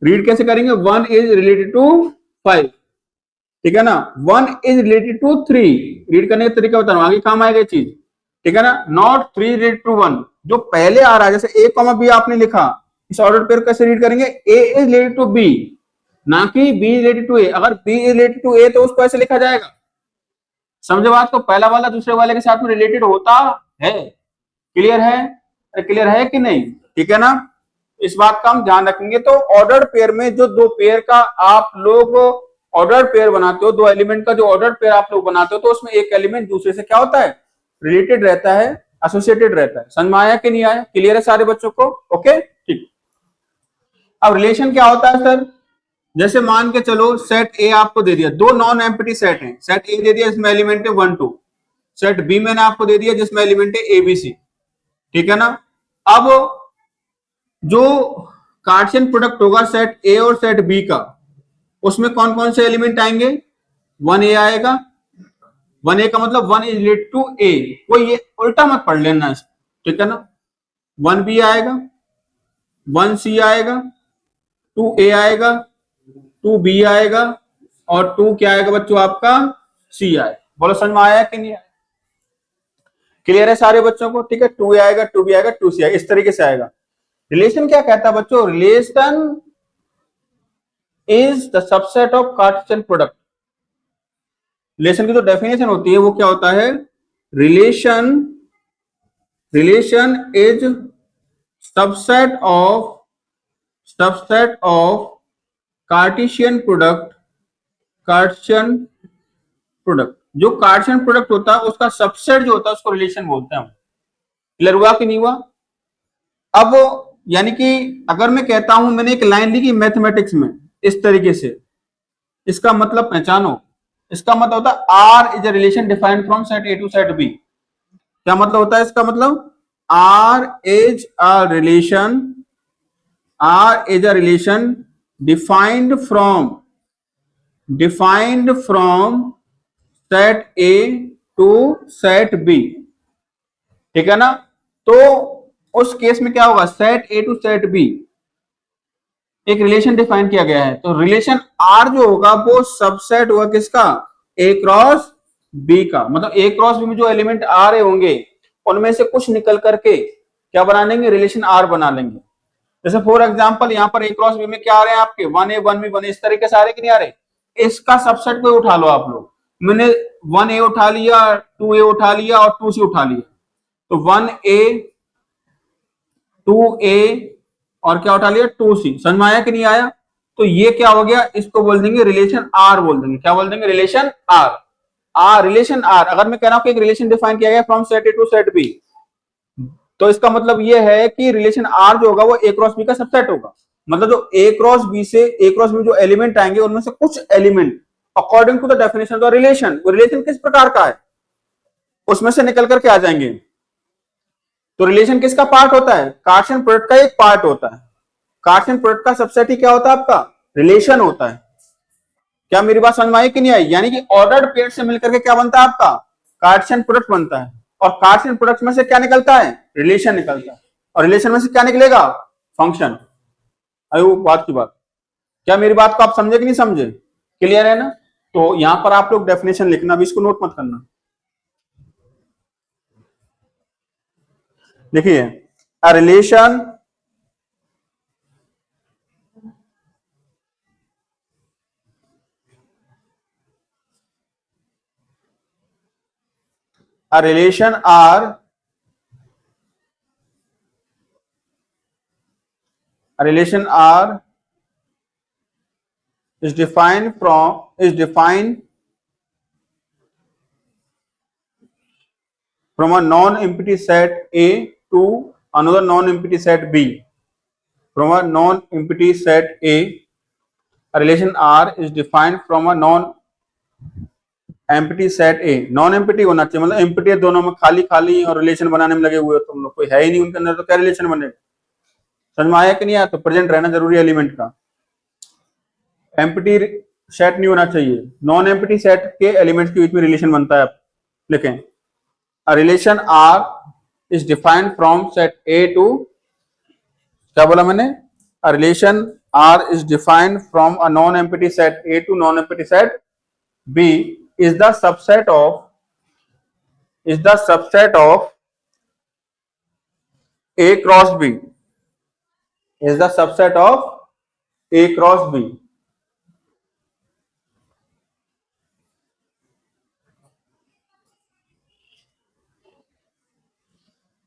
रीड कैसे करेंगे, 1 इज रिलेटेड टू 5, ठीक है ना, 1 इज रिलेटेड टू 3। रीड करने का तरीका बता रहा हूं, आगे काम आएगा चीज, ठीक है ना। नॉट 3 रिलेटेड टू 1, जो पहले आ रहा है, जैसे ए कॉमा बी आपने लिखा, इस ऑर्डर पेयर कैसे रीड करेंगे, ए इज रिलेटेड टू बी, ना कि बी इज रिलेटेड टू ए। अगर बी इज रिलेटेड टू ए तो उसको ऐसे लिखा जाएगा, समझे बात को, पहला वाला दूसरे वाले के साथ में रिलेटेड होता है। क्लियर है, क्लियर है कि नहीं, ठीक है ना। इस बात का हम ध्यान रखेंगे। तो ऑर्डर्ड पेयर में जो दो पेयर का आप लोग ऑर्डर पेयर बनाते हो, दो एलिमेंट का जो ऑर्डर पेयर आप लोग बनाते हो, तो उसमें एक एलिमेंट दूसरे से क्या होता है, रिलेटेड रहता है, एसोसिएटेड रहता है। समझ में आया कि नहीं आया, क्लियर है सारे बच्चों को, ओके ठीक। अब रिलेशन क्या होता है सर, जैसे मान के चलो सेट ए आपको दे दिया, दो नॉन एम्प्टी सेट हैं, सेट ए दे दिया इसमें एलिमेंट है 1 2, सेट बी मैंने आपको दे दिया जिसमें एलिमेंट है ए बी सी, ठीक है ना। अब जो कार्टेशियन प्रोडक्ट होगा सेट ए और सेट बी का, उसमें कौन कौन से एलिमेंट आएंगे, 1 ए आएगा, 1 ए का मतलब 1 इज रिलेटेड टू ए, कोई ये उल्टा मत पढ़ लेना, ठीक है ना। 1 बी आएगा, 1 सी आएगा, 2 ए आएगा, 2 बी आएगा, और 2 क्या आएगा बच्चों आपका, सी आएगा। बोलो समझ में आया कि नहीं आया, क्लियर है सारे बच्चों को, ठीक है। 2 ए आएगा, 2 बी आएगा, 2 सी आएगा, इस तरीके से आएगा। रिलेशन क्या कहता है बच्चों, relation is the subset of Cartesian product. Relation की जो डेफिनेशन होती है वो क्या होता है, relation is subset of Cartesian product, Cartesian product, जो कार्टेशियन प्रोडक्ट होता है उसका सबसेट जो होता है उसको रिलेशन बोलते हैं हम। क्लियर हुआ कि नहीं हुआ। अब यानी कि अगर मैं कहता हूं, मैंने एक लाइन लिखी मैथमेटिक्स में इस तरीके से, इसका मतलब पहचानो, इसका मतलब होता है R is a relation defined from set A to set B. क्या मतलब होता है इसका मतलब, R is a relation, R is a relation defined from set A to set B, ठीक है ना। तो उस केस में क्या होगा, set A to set B एक रिलेशन डिफाइन किया गया है, तो रिलेशन आर जो होगा वो सबसेट होगा किसका, ए क्रॉस बी का। मतलब ए क्रॉस बी में जो एलिमेंट आ रहे होंगे उनमें से कुछ निकल करके क्या बना लेंगे, रिलेशन आर बना लेंगे। जैसे फॉर एग्जांपल यहाँ पर ए क्रॉस बी में क्या आ रहे हैं आपके, 1 ए 1 बी 1 ए, इस तरीके से आ रहे कि नहीं आ रहे, इसका सबसेट कोई उठा लो आप लोग। मैंने 1 ए उठा लिया, 2 ए उठा लिया और 2 सी उठा लिया, तो 1 ए 2 ए और क्या उठा लिया, 2 सी। समझ में आया कि नहीं आया। तो ये क्या हो गया, इसको बोल देंगे रिलेशन आर, बोल देंगे क्या बोल देंगे, रिलेशन आर। रिलेशन आर, अगर मैं कह रहा हूं कि एक रिलेशन डिफाइन किया गया from set A to set B, तो इसका मतलब ये है कि रिलेशन आर जो होगा वो ए क्रॉस बी का सबसेट होगा। मतलब जो ए क्रॉस बी से, ए क्रॉस बी जो एलिमेंट आएंगे उनमें से कुछ element according to the definition of relation, वो रिलेशन किस प्रकार का है उसमें से निकल करके आ जाएंगे। तो रिलेशन किसका पार्ट होता है, कार्टेशियन प्रोडक्ट का एक पार्ट होता है। कार्टेशियन प्रोडक्ट का सबसेट ही क्या होता है आपका, रिलेशन होता है। क्या मेरी बात समझ में आई कि नहीं आई, यानी कि ऑर्डर्ड पेयर से मिलकर के क्या बनता है आपका, कार्टेशियन प्रोडक्ट बनता है। और कार्टेशियन प्रोडक्ट में से क्या निकलता है, रिलेशन निकलता है, और रिलेशन में से क्या निकलेगा, फंक्शन। आई वो बात की बात, क्या मेरी बात को आप समझे कि नहीं समझे, क्लियर है ना। तो यहां पर आप लोग डेफिनेशन लिखना, अभी इसको नोट मत करना। देखिए, a relation A relation R is defined from a non-empty set A to another non-empty set B. From a non-empty set A relation R is defined from a non-empty set A. Non-empty होना चाहिए, मतलब empty है, दोनों में खाली खाली और relation बनाने में लगे हुए हो तुम लोग, कोई है ही नहीं उनके अंदर, तो क्या रिलेशन बनेगा? समझ में आया कि नहीं आया? तो प्रेजेंट रहना जरूरी है एलिमेंट का। एम्प्टी सेट नहीं होना चाहिए, नॉन एम्प्टी सेट के एलिमेंट्स के बीच में रिलेशन बनता है। आप लिखें a relation R is defined from set A to, क्या बोला मैंने? A relation R is defined from a non empty set A to non empty set B is the subset of A cross B, is the subset of A cross B.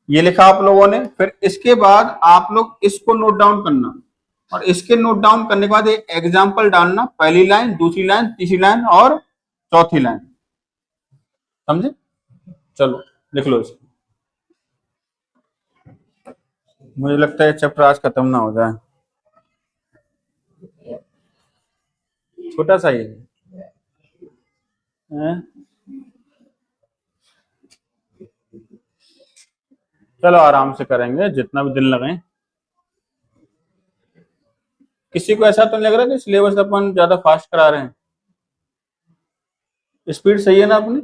ये लिखा आप लोगों ने। फिर इसके बाद आप लोग इसको नोट डाउन करना, और इसके नोट डाउन करने के बाद एक एग्जांपल डालना, पहली लाइन, दूसरी लाइन, तीसरी लाइन और चौथी लाइन। समझे? चलो लिख लो इसको। मुझे लगता है चैप्टर आज खत्म ना हो जाए, छोटा सा ही है। चलो आराम से करेंगे, जितना भी दिन लगे। किसी को ऐसा तो नहीं लग रहा कि सिलेबस अपन ज्यादा फास्ट करा रहे हैं? स्पीड सही है ना अपनी?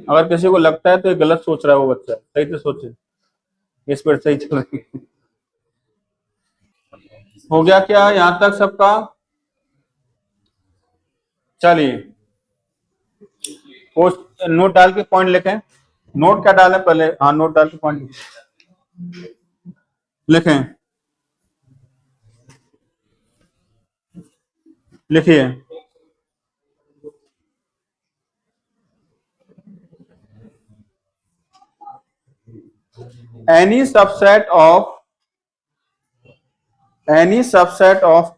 अगर किसी को लगता है तो ये गलत सोच रहा है वो बच्चा, सही से सोचे, ये स्पीड सही चल रही है। हो गया क्या यहां तक सबका? चलिए पोस्ट नोट डाल के पॉइंट लिखें। नोट क्या डालें पहले? हाँ नोट डाल के पॉइंट लिखें। लिखिए any subset of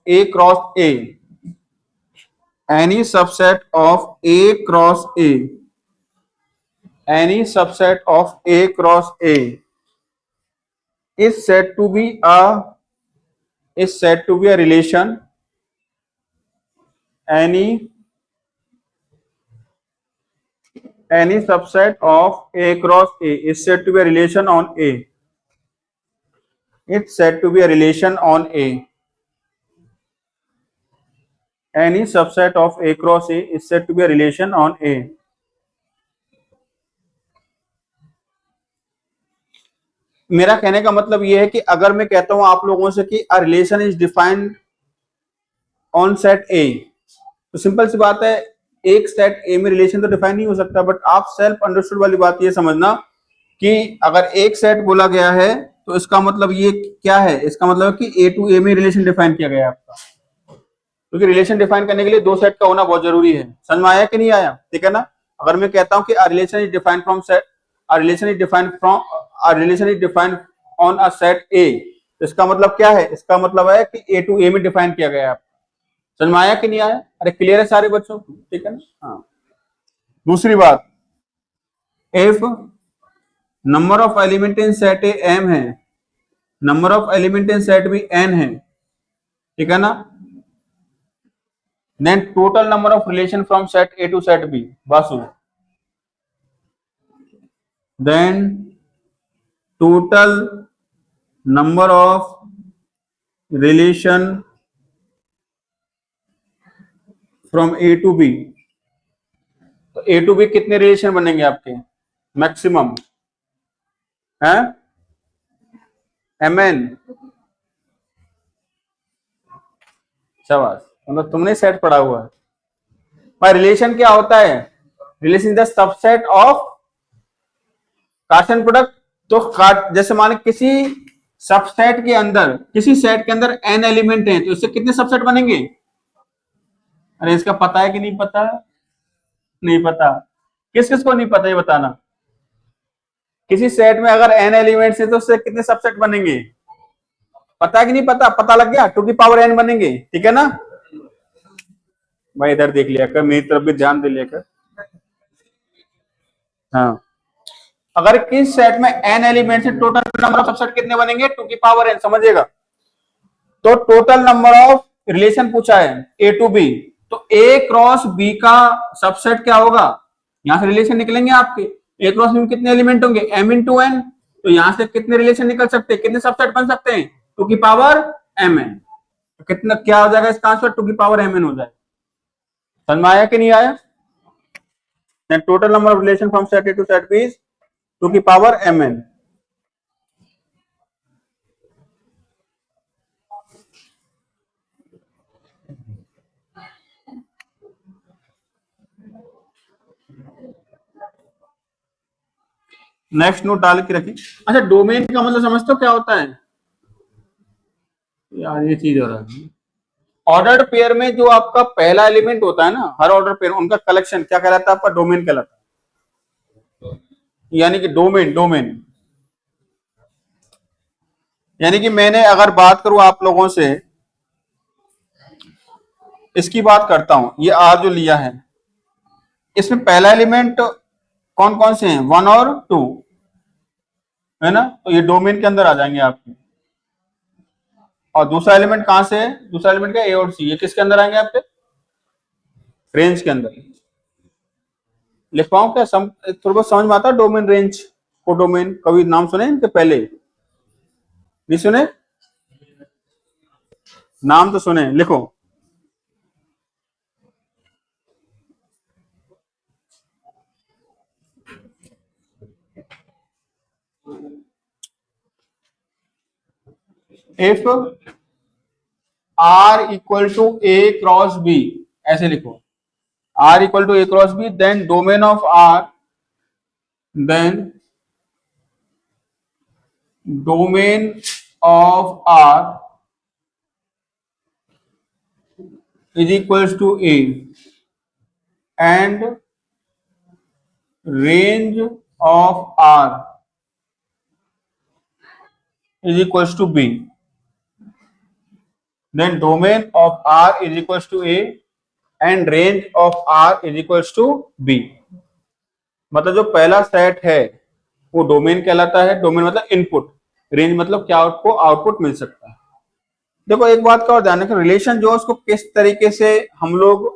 A cross A, any subset of A cross A, any subset of A cross A is said to be a relation, any subset of A cross A is said to be a relation on A. It's said to be a relation on A. Any subset of A cross A is said to be a relation on A. मेरा कहने का मतलब यह है कि अगर मैं कहता हूं आप लोगों से कि a relation is defined on set A, तो सिंपल सी बात है, एक सेट ए में रिलेशन तो डिफाइन नहीं हो सकता, बट आप सेल्फ अंडरस्टूड वाली बात ये समझना कि अगर एक सेट बोला गया है तो इसका मतलब ये क्या है? इसका मतलब कि ए टू ए में रिलेशन डिफाइन किया गया है आपका, क्योंकि रिलेशन डिफाइन करने के लिए दो सेट का होना बहुत जरूरी है। समझ में आया कि नहीं आया? ठीक है ना? अगर मैं कहता हूं कि a relation is defined from set, a relation is defined on a set A, तो इसका मतलब क्या है? इसका मतलब है कि ए टू ए में डिफाइन किया गया है आपका। समझ में आया कि नहीं आया? अरे क्लियर है सारे बच्चों? ठीक है ना? हाँ। दूसरी बात, if number of element in set A m है, number of element in set B n है, ठीक है ना, then total number of relation from set A to set B, बासु, then total number of relation from A to B, तो A to B कितने रिलेशन बनेंगे आपके मैक्सिमम? है mn। शाबाश, मतलब तुमने सेट पढ़ा हुआ है भाई। रिलेशन क्या होता है? Relation the subset of Cartesian product. तो जैसे माने किसी सबसेट के अंदर, किसी सेट के अंदर n एलिमेंट हैं, तो इससे कितने सबसेट बनेंगे? अरे इसका पता है कि नहीं पता? नहीं पता। किस किस को नहीं पता ये बताना। किसी सेट में अगर n एलिमेंट्स है तो उससे कितने सबसेट बनेंगे? पता है कि नहीं पता? पता लग गया, 2 की पावर n बनेंगे, ठीक है ना? भाई इधर देख लिया कर, मेरी तरफ भी ध्यान दे लिया कर। हाँ, अगर किस सेट में n एलिमेंट है टोटल नंबर ऑफ सबसेट कितने बनेंगे? 2 की पावर n, समझिएगा। तो टोटल नंबर ऑफ रिलेशन पूछा है ए टू बी, तो ए क्रॉस बी का सबसेट क्या होगा? यहां से रिलेशन निकलेंगे आपके। ए क्रॉस बी में कितने एलिमेंट होंगे? m into n. तो यहां से कितने रिलेशन निकल सकते हैं, कितने सबसेट बन सकते हैं? 2 की पावर mn। तो कितना क्या हो जाएगा इसका आंसर? 2 की पावर mn हो जाएगा। समझ में आया कि नहीं आया? Total number of relation from set A to set B is 2 की पावर mn। नेक्स्ट नोट डाल के रखिए। अच्छा, डोमेन का मतलब समझते हो क्या होता है? यार ये चीज हो रहा है, ऑर्डर्ड पेयर में जो आपका पहला एलिमेंट होता है ना, हर ऑर्डर पेयर उनका कलेक्शन क्या कहलाता है? आपका डोमेन कहलाता है। यानी कि डोमेन, यानी कि मैंने अगर बात करूं आप लोगों से, इसकी बात करता हूं, ये आर जो लिया है, इसमें पहला एलिमेंट कौन कौन से हैं? 1 और 2, है ना? तो ये डोमेन के अंदर आ जाएंगे आपके। और दूसरा एलिमेंट कहां से है? दूसरा एलिमेंट का ए और सी, ये किसके अंदर आएंगे आपके? रेंज के अंदर। लिख पाऊं क्या? थोड़ा बहुत समझ में आता है डोमेन, रेंज को डोमेन? कभी नाम सुने इनके पहले? नहीं सुने? नाम तो सुने, लिखो। If R equal to A cross B, ऐसे लिखो, R equal to A cross B, then domain of R, then domain of R is equals to A and range of R is equals to B. Then domain of R is equals to A and range of R is equals to B. मतलब जो पहला set है वो domain कहलाता है। Domain मतलब input, range मतलब क्या आपको आउटपुट मिल सकता है। देखो एक बात का और ध्यान रखें, रिलेशन जो उसको किस तरीके से हम लोग,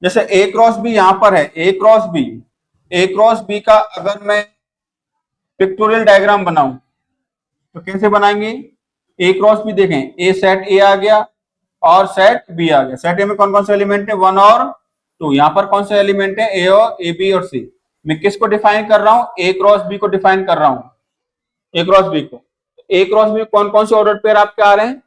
जैसे ए क्रॉस बी यहां पर है, ए क्रॉस बी, ए क्रॉस बी का अगर मैं पिक्टोरियल डायग्राम बनाऊं तो कैसे बनाएंगे? ए क्रॉस बी देखें, ए सेट ए आ गया और सेट बी आ गया। सेट ए में कौन कौन से एलिमेंट है? 1 और 2। यहां पर कौन से एलिमेंट है? ए और ए, बी और सी। मैं किसको डिफाइन कर रहा हूं? ए क्रॉस बी को डिफाइन कर रहा हूं, ए क्रॉस बी को। ए क्रॉस बी कौन कौन से ऑर्डर पेयर आपके आ रहे हैं?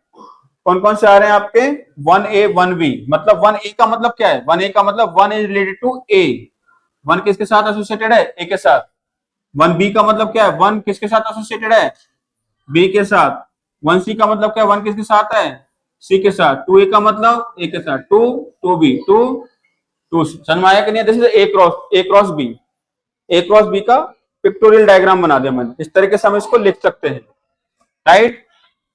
कौन कौन से आ रहे हैं आपके? 1A 1B। मतलब 1A का मतलब क्या है? 1A का मतलब 1 इज रिलेटेड टू A, 1 किसके साथ एसोसिएटेड है? A के साथ। 1B का मतलब क्या है? 1 किसके साथ एसोसिएटेड है? B के साथ। 1C का मतलब क्या है? 1 किसके साथ है? C के साथ। 2A का मतलब A के साथ। 2 2B 2 2। समझ में आया कि नहीं? This is A cross B। A cross B का पिक्टोरियल डायग्राम बना दिया मैंने, इस तरीके से हम इसको लिख सकते हैं, राइट?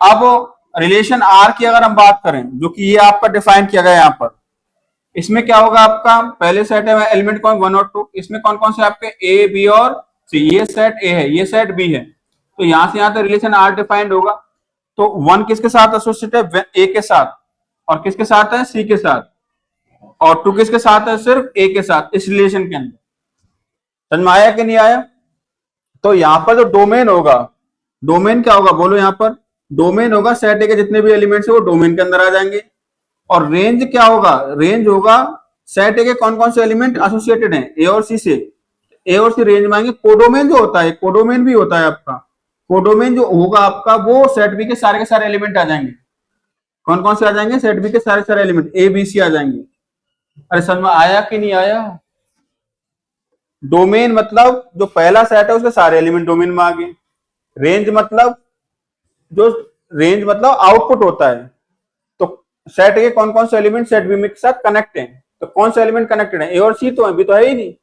अब रिलेशन आर की अगर हम बात करें, जो कि ये आपका डिफाइन किया गया यहां पर, इसमें क्या होगा आपका? पहले सेट है एलिमेंट कौन? 1 और 2। इसमें कौन कौन से आपके? ए, बी और सी। ये सेट ए है, ये सेट बी है, तो यहां से यहां तक रिलेशन आर डिफाइंड होगा। तो 1 किसके साथ एसोसिएटेड है? ए के साथ। और किसके साथ है? सी के साथ। और 2 किसके साथ है? सिर्फ ए के साथ, इस रिलेशन के अंदर। समझ में आया कि नहीं आया? तो यहां पर जो डोमेन होगा, डोमेन क्या होगा बोलो? यहां पर डोमेन होगा सेट ए के जितने भी एलिमेंट्स है वो डोमेन के अंदर आ जाएंगे। और रेंज क्या होगा? रेंज होगा सेट ए के कौन कौन से एलिमेंट एसोसिएटेड हैं ए और सी से। ए और सी रेंज में आएंगे। कोडोमेन जो होता है, कोडोमेन भी होता है आपका, कोडोमेन जो होगा आपका वो सेट बी के सारे एलिमेंट आ जाएंगे। कौन कौन से आ जाएंगे? सेट बी के सारे एलिमेंट ए बी सी आ जाएंगे। अरे समझ में आया कि नहीं आया? डोमेन मतलब जो पहला सेट है उसके सारे एलिमेंट डोमेन में आ गए। रेंज मतलब जो, रेंज मतलब आउटपुट होता है। तो सेट के कौन कौन से एलिमेंट सेट बी में के साथ कनेक्ट हैं, तो कौन से एलिमेंट कनेक्टेड है, ए और सी तो है, बी तो है ही नहीं,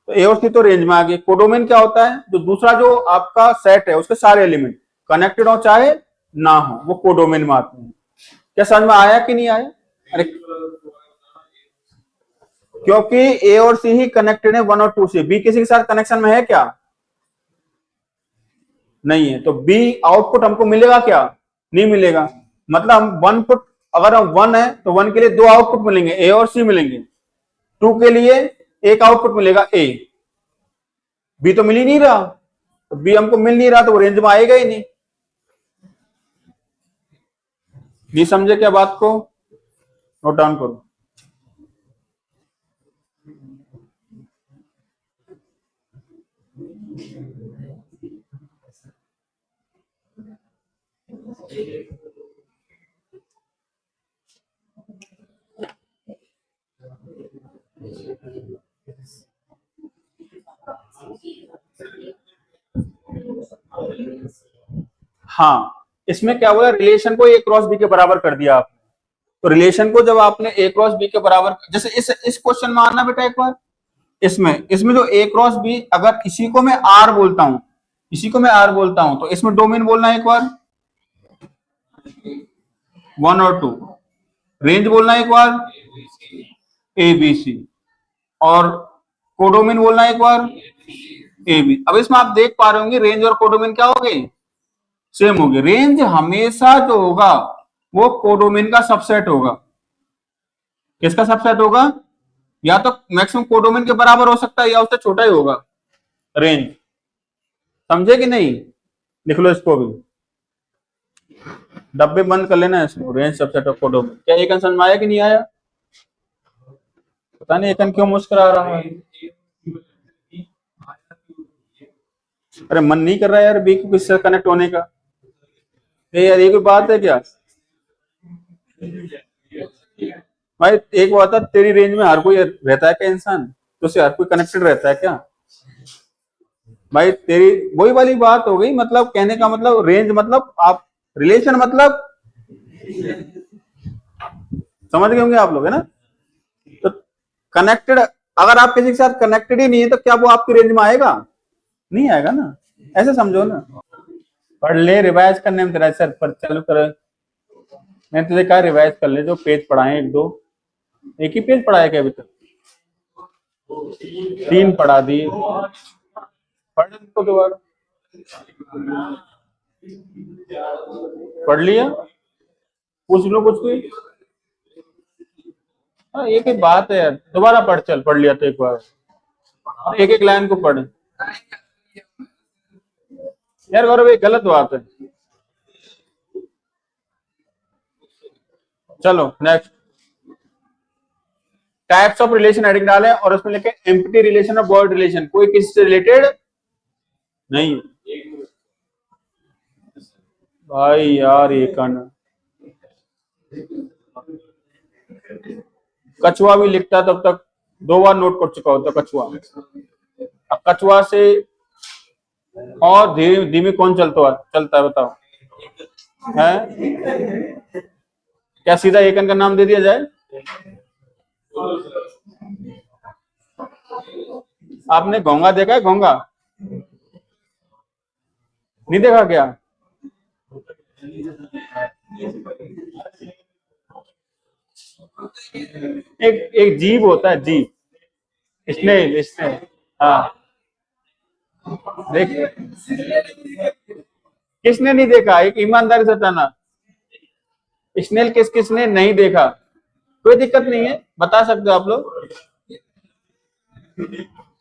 तो ए और सी तो रेंज में आ गए। कोडोमेन क्या होता है, जो दूसरा जो आपका सेट है उसके सारे एलिमेंट कनेक्टेड हो चाहे ना हो, वो कोडोमेन में आते हैं। क्या समझ में आया कि नहीं आया? अरे क्योंकि ए और सी ही कनेक्टेड है 1 और 2 से, बी किसी के साथ कनेक्शन में है क्या? नहीं है, तो बी आउटपुट हमको मिलेगा क्या? नहीं मिलेगा। मतलब हम 1 पुट, अगर हम 1 है तो 1 के लिए 2 आउटपुट मिलेंगे, ए और सी मिलेंगे, 2 के लिए एक आउटपुट मिलेगा ए, बी तो मिल ही नहीं रहा, तो बी हमको मिल नहीं रहा तो वो रेंज में आएगा ही नहीं। नहीं समझे क्या बात को? नोट डाउन करो। हाँ, इसमें क्या हुआ, रिलेशन को ए क्रॉस बी के बराबर कर दिया आपने। तो रिलेशन को जब आपने ए क्रॉस बी के बराबर, जैसे इस क्वेश्चन में आना बेटा एक बार, इसमें जो ए क्रॉस बी, अगर इसी को मैं आर बोलता हूं, इसी को मैं आर बोलता हूं, तो इसमें डोमेन बोलना है एक बार 1 और 2, रेंज बोलना है एक बार ए बी सी, और कोडोमेन बोलना है एक बार ए बी। अब इसमें आप देख पा रहे होंगे रेंज और कोडोमेन क्या हो गए, सेम हो गए। रेंज हमेशा जो होगा वो कोडोमेन का सबसेट होगा। किसका सबसेट होगा? या तो मैक्सिमम कोडोमेन के बराबर हो सकता है या उससे छोटा ही होगा रेंज। समझे कि नहीं? लिख लो इसको भी, डब्बे बंद कर लेना इसको, रेंज सबसेट ऑफ कोडोमेन। क्या एक समझ में आया कि नहीं आया? पता नहीं एकन क्यों मुस्कुरा रहा है। अरे मन नहीं कर रहा है यार बी को किससे कनेक्ट होने का। यार ये कोई बात है क्या भाई? एक बात है, तेरी रेंज में हर कोई रहता है क्या इंसान? तो उससे हर कोई कनेक्टेड रहता है क्या भाई? तेरी वही वाली बात हो गई। मतलब कहने का मतलब रेंज मतलब आप रिलेशन, मतलब समझ गए होंगे आप लोग, है ना? तो कनेक्टेड, अगर आप किसी के साथ कनेक्टेड ही नहीं है तो क्या वो आपकी रेंज में आएगा? नहीं आएगा ना, ऐसे समझो ना। पढ़ ले, रिवाइज करने में तेरा सर पर चालू कर। मैंने तुझे कहा रिवाइज कर ले, जो पेज पढ़ाए एक दो, एक ही पेज पढ़ाया क्या अभी तक? 3 पढ़ा दिए, पढ़ तो दोबारा पढ़ लिया, पूछ लो कुछ भी। हाँ एक ही बात है यार, दोबारा पढ़, चल पढ़ लिया तो एक बार एक एक लाइन को पढ़ यार। गौरव ये गलत बात है। चलो next, types of relation heading डालें और उसमें लिखे एम्प्टी रिलेशन और वॉइड रिलेशन। कोई किसी से रिलेटेड नहीं भाई यार। ये करना कछुआ भी लिखता तब तक 2 बार नोट कर चुका होता कछुआ। अब कछुआ से और धीमे धीमे कौन चलता है बताओ? है क्या सीधा एकन का नाम दे दिया जाए? आपने घोंगा देखा है? घोंगा नहीं देखा क्या? एक जीव होता है, जीव, स्नेल, स्नेल। हाँ देख, किसने नहीं देखा? एक ईमानदारी से बताना, स्नेल किसने नहीं देखा? कोई दिक्कत नहीं है, बता सकते हो आप लोग।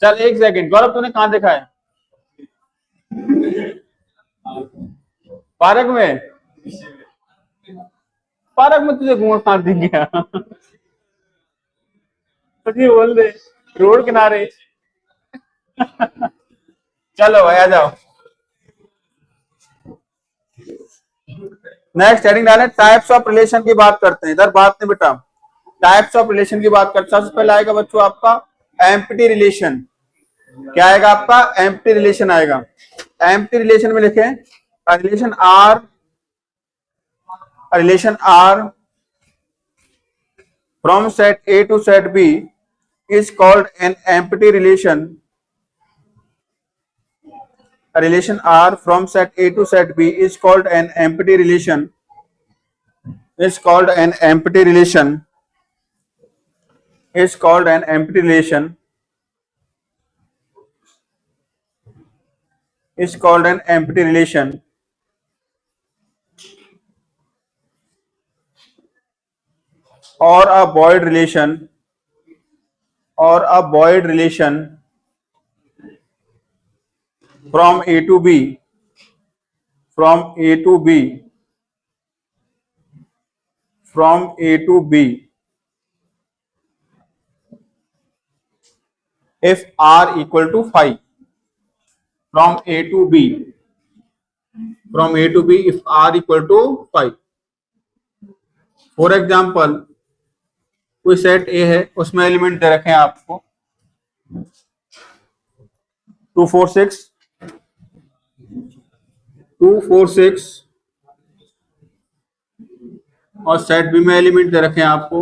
चल एक सेकंड, गौरव तूने कहां देखा है? पार्क में? पार्क में तुझे घूमा कहां दिख गया? सच्ची बोल दे, रोड किनारे। चलो भाई आ जाओ, नेक्स्ट हेडिंग डालें, टाइप्स ऑफ रिलेशन की बात करते हैं। इधर बात नहीं बेटा, टाइप्स ऑफ रिलेशन की बात करते हैं। सबसे पहले आएगा बच्चों आपका एम्प्टी रिलेशन। क्या आएगा आपका? एम्प्टी रिलेशन आएगा। एम्प्टी रिलेशन में लिखे relation R from set A to set B is called an empty relation. A relation R from set A to set B is called an empty relation. Is called an empty relation. Is called an empty relation. Is called an empty relation. Or a void relation. Or a void relation from A to B. From A to B. From A to B. If R equal to 5. From A to B. From A to B if R equal to 5. For example कोई set ए है, उसमें element दे रखे हैं आपको 2 4 6 2 4 6 और set B में element दे रखे हैं आपको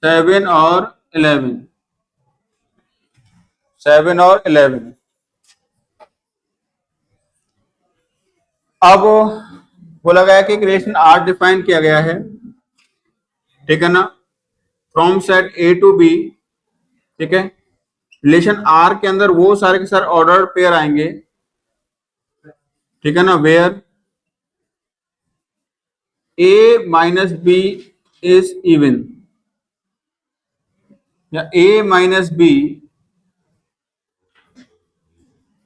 7 और 11 7 और 11। अब बोला गया कि एक रिलेशन आर डिफाइन किया गया है, ठीक है ना, from set A to B. ठीक है, रिलेशन आर के अंदर वो सारे के सारे ऑर्डर पेयर आएंगे, ठीक है ना, where A minus B is even या A minus B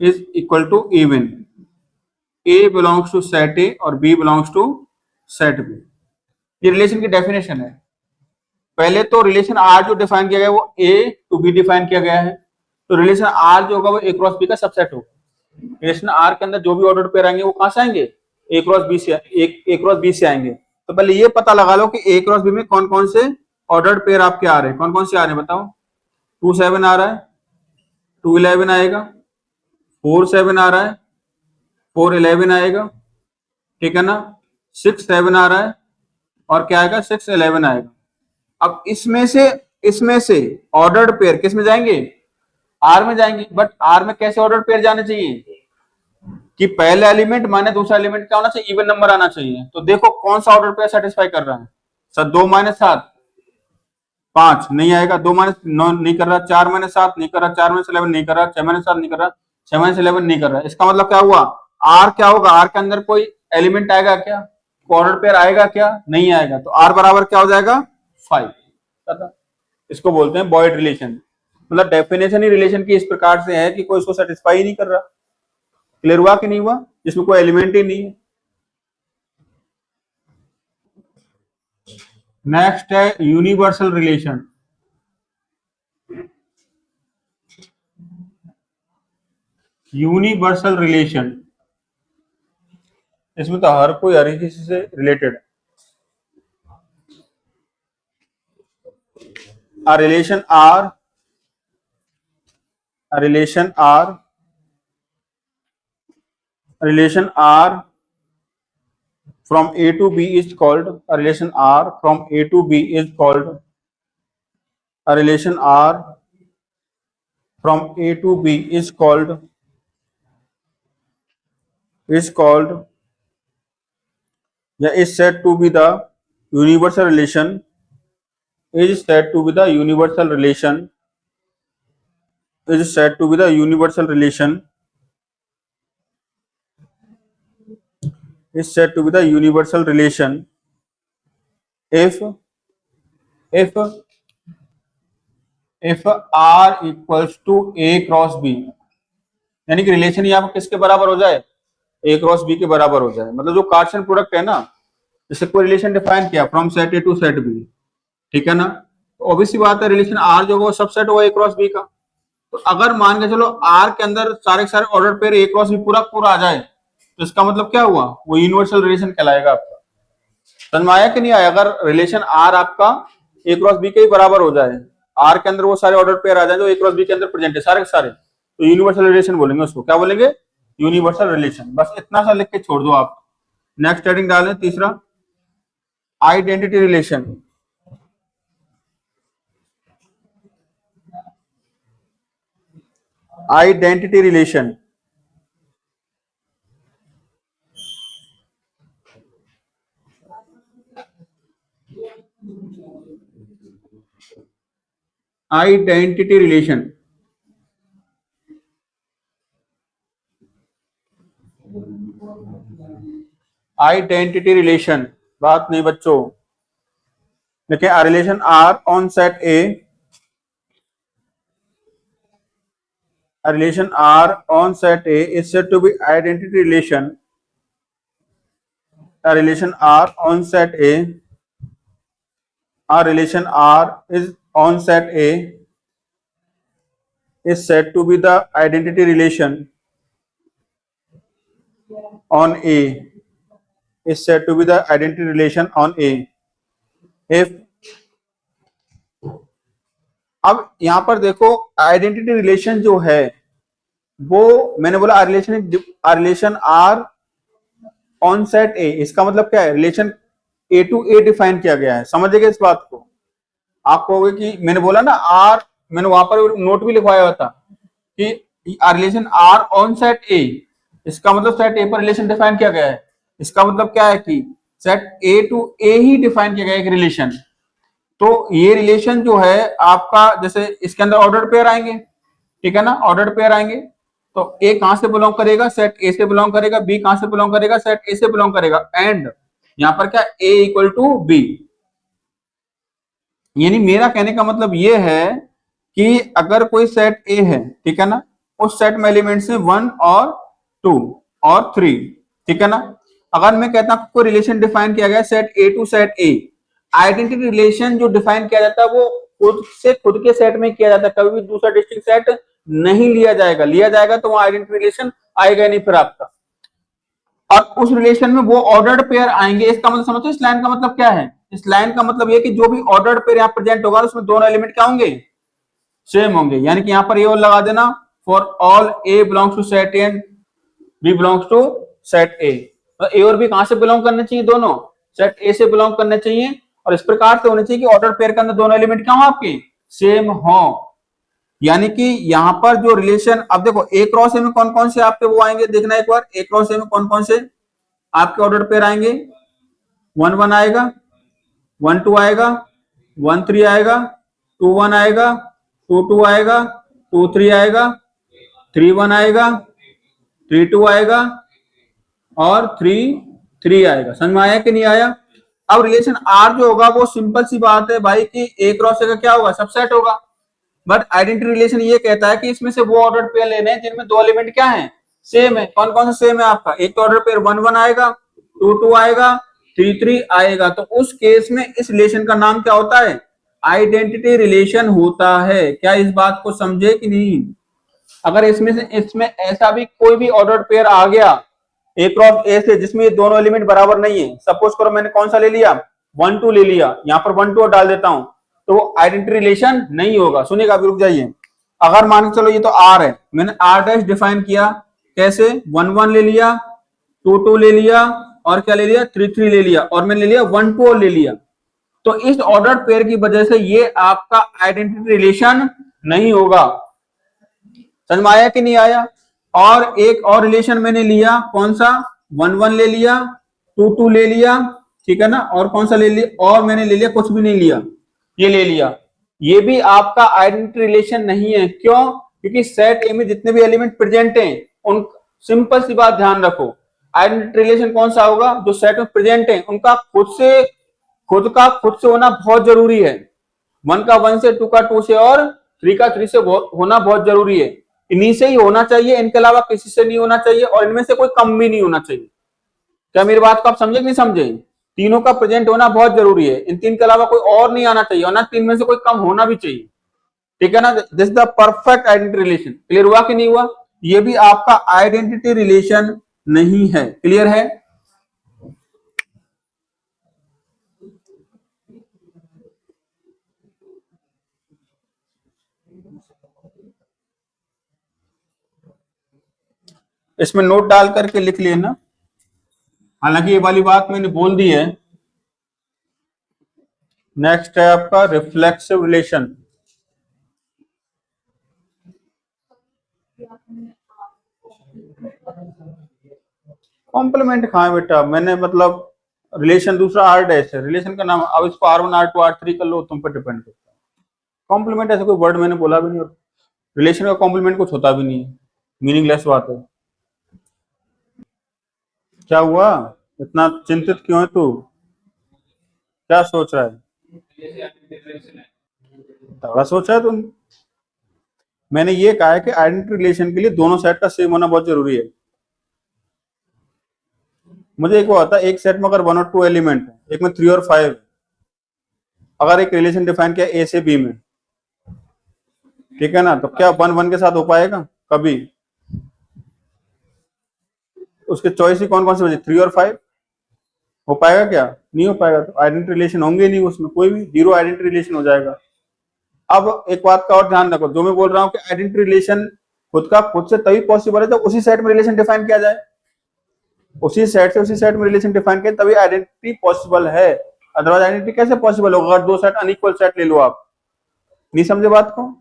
is equal to even. A belongs to set A और B belongs to set B. ये रिलेशन की डेफिनेशन है। पहले तो रिलेशन आर जो डिफाइन किया गया है वो ए टू बी डिफाइन किया गया है, तो रिलेशन आर जो होगा वो ए क्रॉस बी का सबसेट होगा। रिलेशन आर के अंदर जो भी ऑर्डर पेयर आएंगे वो कहां से आएंगे, ए क्रॉस बी से, ए क्रॉस बी से आएंगे। तो पहले ये पता लगा लो कि ए क्रॉस बी में कौन कौन से ऑर्डर पेयर आपके आ रहे हैं, कौन कौन से आ रहे हैं बताओ। 2 7 आ रहा है, 2 11 आएगा, 4 7 आ रहा है, 4 11 आएगा, ठीक है ना, 6 7 आ रहा है और क्या आएगा 6 11 आएगा। अब इसमें से ऑर्डर्ड पेयर किस में जाएंगे, आर में जाएंगे। बट आर में कैसे ऑर्डर्ड पेयर जाने चाहिए कि पहला एलिमेंट माने दूसरा एलिमेंट क्या होना चाहिए, इवन नंबर आना चाहिए। तो देखो कौन सा ऑर्डर पेयर सेटिस्फाई कर रहा है। सर 2 - 7 5 नहीं आएगा, 2 - 9 नहीं कर रहा, 4 - 7 नहीं कर रहा, 4 - 11 नहीं कर रहा, 6 - 7 नहीं कर रहा, 6 - 11 नहीं कर रहा। इसका मतलब क्या हुआ, आर क्या होगा, आर के अंदर कोई एलिमेंट आएगा क्या, ऑर्डर पेयर आएगा क्या, नहीं आएगा। तो आर बराबर क्या हो जाएगा 5। इसको बोलते हैं वॉइड रिलेशन। मतलब डेफिनेशन ही रिलेशन की इस प्रकार से है कि कोई इसको सेटिस्फाई ही नहीं कर रहा। क्लियर हुआ कि नहीं हुआ, जिसमें कोई एलिमेंट ही नहीं है। नेक्स्ट है यूनिवर्सल रिलेशन। यूनिवर्सल रिलेशन, इसमें तो हर कोई हर किसी से रिलेटेड है। A relation R from A to B is called a relation R from A to B is called a relation R from A to B is called is said to be the universal relation, is said to be the universal relation, is said to be the universal relation, is said to be the universal relation if R equals to A cross B। यानी कि relation यहाँ पर किसके बराबर हो जाए, ए cross B के बराबर हो जाए। मतलब जो कार्टेशियन प्रोडक्ट है ना, जैसे कोई रिलेशन डिफाइन किया from set A to set B, ठीक है ना, तो ऑब्वियसली बात है रिलेशन आर जो वो सबसेट होगा ए क्रॉस बी का। तो अगर मान के चलो आर के अंदर सारे के सारे order pair A cross B पूरा आ जाए, तो इसका मतलब क्या हुआ, वो यूनिवर्सल रिलेशन कहलाएगा आपका। समझ में आया कि नहीं आया। अगर रिलेशन आर आपका ए क्रॉस बी के ही बराबर हो जाए, आर के अंदर वो सारे ऑर्डर पेयर आ जाए जो ए क्रॉस बी के अंदर प्रेजेंट है सारे के सारे, तो यूनिवर्सल रिलेशन बोलेंगे उसको। क्या बोलेंगे, यूनिवर्सल रिलेशन। बस इतना सा लिख के छोड़ दो आप। नेक्स्ट हेडिंग डालें तीसरा, identity relation. Identity relation, identity relation, identity relation, बात नहीं बच्चों। देखिए a relation R on set A, a relation R on set A is said to be identity relation. A relation R on set a relation R is on set A is said to be the identity relation on A, is said to be the identity relation on A. If अब यहां पर देखो identity relation जो है वो मैंने बोला relation R on set A, इसका मतलब क्या है, relation A to A define किया गया है। समझिएगा इस बात को। आप कहोगे कि मैंने बोला ना आर, मैंने वहां पर नोट भी लिखवाया हुआ था कि relation R on set A, इसका मतलब सेट ए पर रिलेशन डिफाइन किया गया है। इसका मतलब क्या है कि सेट ए टू ए ही डिफाइन किया गया एक रिलेशन। तो ये रिलेशन जो है आपका, जैसे इसके अंदर ऑर्डर पेयर आएंगे, ठीक है ना, ऑर्डर पेयर आएंगे, तो ए कहां से बिलोंग करेगा, सेट ए से बिलोंग करेगा, बी कहां से बिलोंग करेगा, सेट ए से बिलोंग करेगा, एंड यहां पर क्या ए इक्वल टू बी। यानी मेरा कहने का मतलब ये है कि अगर कोई सेट ए है, ठीक है ना, उस सेट में एलिमेंट्स है 1 और 2 और 3, ठीक है ना। अगर मैं कहता हूं कोई रिलेशन डिफाइन किया गया set A to set A, identity relation जो डिफाइन किया जाता है वो खुद से खुद के सेट में किया जाता है, कभी भी दूसरा डिस्टिंक्ट सेट नहीं लिया जाएगा। लिया जाएगा तो वहां आइडेंटिटी रिलेशन आएगा नहीं फिर आपका। और उस रिलेशन में वो ऑर्डर्ड पेयर आएंगे। इसका मतलब समझो इस लाइन का मतलब क्या है, इस लाइन का मतलब ये कि जो भी ऑर्डर्ड पेयर यहाँ प्रेजेंट होगा उसमें दोनों एलिमेंट क्या होंगे, सेम होंगे। यानी कि यहाँ पर ये और लगा देना, for all A belongs to set A and B belongs to set A. तो ए और बी कहां से बिलोंग करने चाहिए, दोनों सेट ए से बिलोंग करने चाहिए। और इस प्रकार से होने चाहिए कि ऑर्डर पेयर के अंदर दोनों एलिमेंट क्या हो आपके, सेम हो। यानी कि यहां पर जो रिलेशन, अब देखो ए क्रॉस ए में कौन कौन से आपके वो आएंगे, देखना एक बार, ए क्रॉस ए में कौन कौन से आपके ऑर्डर पेयर आएंगे, 1 1 आएगा, 1 2 आएगा, 1 3 आएगा, 2 1 आएगा, 2 2 आएगा, 2 3 आएगा, 3 1 आएगा, 3 2 आएगा और 3 3 आएगा। समझ में आया कि नहीं आया। अब रिलेशन आर जो होगा वो सिंपल सी बात है भाई कि ए क्रॉस ए का क्या होगा, सबसेट होगा। बट आइडेंटिटी रिलेशन ये कहता है कि इसमें से वो ऑर्डर पेयर लेने हैं जिनमें दो एलिमेंट क्या है, सेम है। कौन कौन सा सेम है आपका, एक तो ऑर्डर पेयर 1 1 आएगा, 2 2 आएगा, 3 3 आएगा। तो उस केस में इस रिलेशन का नाम क्या होता है, आइडेंटिटी रिलेशन होता है। क्या इस बात को समझे कि नहीं। अगर इसमें ऐसा भी कोई भी ऑर्डर पेयर आ गया ए क्रॉस ए से जिसमें ये दोनों एलिमेंट बराबर नहीं है, सपोज करो मैंने कौन सा ले लिया, 1 2 ले लिया, यहाँ पर 1 2 और डाल देता हूं, तो वो आइडेंटिटी रिलेशन नहीं होगा। सुनिएगा, अभी रुक जाइए। अगर मान के चलो ये तो आर है, मैंने आर डैश डिफाइन किया, कैसे, 1 1 ले लिया, 2 2 ले लिया और क्या ले लिया, 3 3 ले लिया और मैंने ले लिया 1 2 और ले लिया। तो इस ऑर्डर पेयर की वजह से ये आपका आइडेंटिटी रिलेशन नहीं होगा। समझ में आया कि नहीं आया। और एक और रिलेशन मैंने लिया, कौन सा, 1 1 ले लिया, 2 2 ले लिया, ठीक है ना, और कौन सा ले लिया, और मैंने ले लिया, कुछ भी नहीं लिया, ये ले लिया। ये भी आपका आइडेंटिटी रिलेशन नहीं है। क्यों, क्योंकि सेट ए में जितने भी एलिमेंट प्रेजेंट हैं उन, सिंपल सी बात ध्यान रखो, आइडेंटिटी रिलेशन कौन सा होगा, जो सेट में प्रेजेंट है उनका खुद से होना बहुत जरूरी है। 1 का 1 से, 2 का 2 से और 3 का 3 से होना बहुत जरूरी है। इन्हीं से ही होना चाहिए, इनके अलावा किसी से नहीं होना चाहिए और इनमें से कोई कम भी नहीं होना चाहिए। क्या मेरी बात को आप समझे कि नहीं समझे। तीनों का प्रेजेंट होना बहुत जरूरी है, इन तीन के अलावा कोई और नहीं आना चाहिए और ना तीन में से कोई कम होना भी चाहिए, ठीक है ना। This the perfect identity relation. Clear हुआ कि नहीं हुआ। ये भी आपका आइडेंटिटी रिलेशन नहीं है। क्लियर है। इसमें नोट डाल करके लिख लेना। हालांकि ये वाली बात मैंने बोल दी है। नेक्स्ट है आपका रिफ्लेक्सिव रिलेशन। कॉम्प्लीमेंट कहाँ है बेटा, मैंने मतलब रिलेशन दूसरा आर डैश है, रिलेशन का नाम, अब इसको R1 R2 R3 कर लो, तुम पर डिपेंड करता है। कॉम्प्लीमेंट ऐसा कोई वर्ड मैंने बोला भी नहीं, और रिलेशन का कॉम्प्लीमेंट कुछ होता भी नहीं है, मीनिंगलेस बात है। क्या हुआ, इतना चिंतित क्यों है तू, क्या सोच रहा है, तगड़ा सोच रहा है तुम। मैंने ये कहा है कि आइडेंटिटी रिलेशन के लिए दोनों सेट का सेम होना बहुत जरूरी है। मुझे एक वो आता है, एक सेट में अगर 1 और 2 एलिमेंट है, एक में 3 और 5, अगर एक रिलेशन डिफाइन किया ए से बी में, ठीक है ना, तो क्या 1 1 के साथ हो पाएगा कभी, उसके चॉइस ही कौन कौन से बचे, 3 और 5, हो पाएगा क्या, नहीं हो पाएगा, तो आइडेंटिटी रिलेशन होंगे नहीं उसमें, कोई भी जीरो आइडेंटिटी रिलेशन हो जाएगा। अब एक बात का और ध्यान रखो, जो मैं बोल रहा हूँ कि आइडेंटिटी रिलेशन खुद का खुद से तभी पॉसिबल है जब उसी सेट में रिलेशन डिफाइन किया जाए, उसी सेट से उसी सेट में रिलेशन डिफाइन किया तभी आइडेंटिटी पॉसिबल है, अदरवाइज आइडेंटिटी कैसे पॉसिबल होगा अगर दो सेट अनइक्वल सेट ले लो आप, नहीं समझे बात को।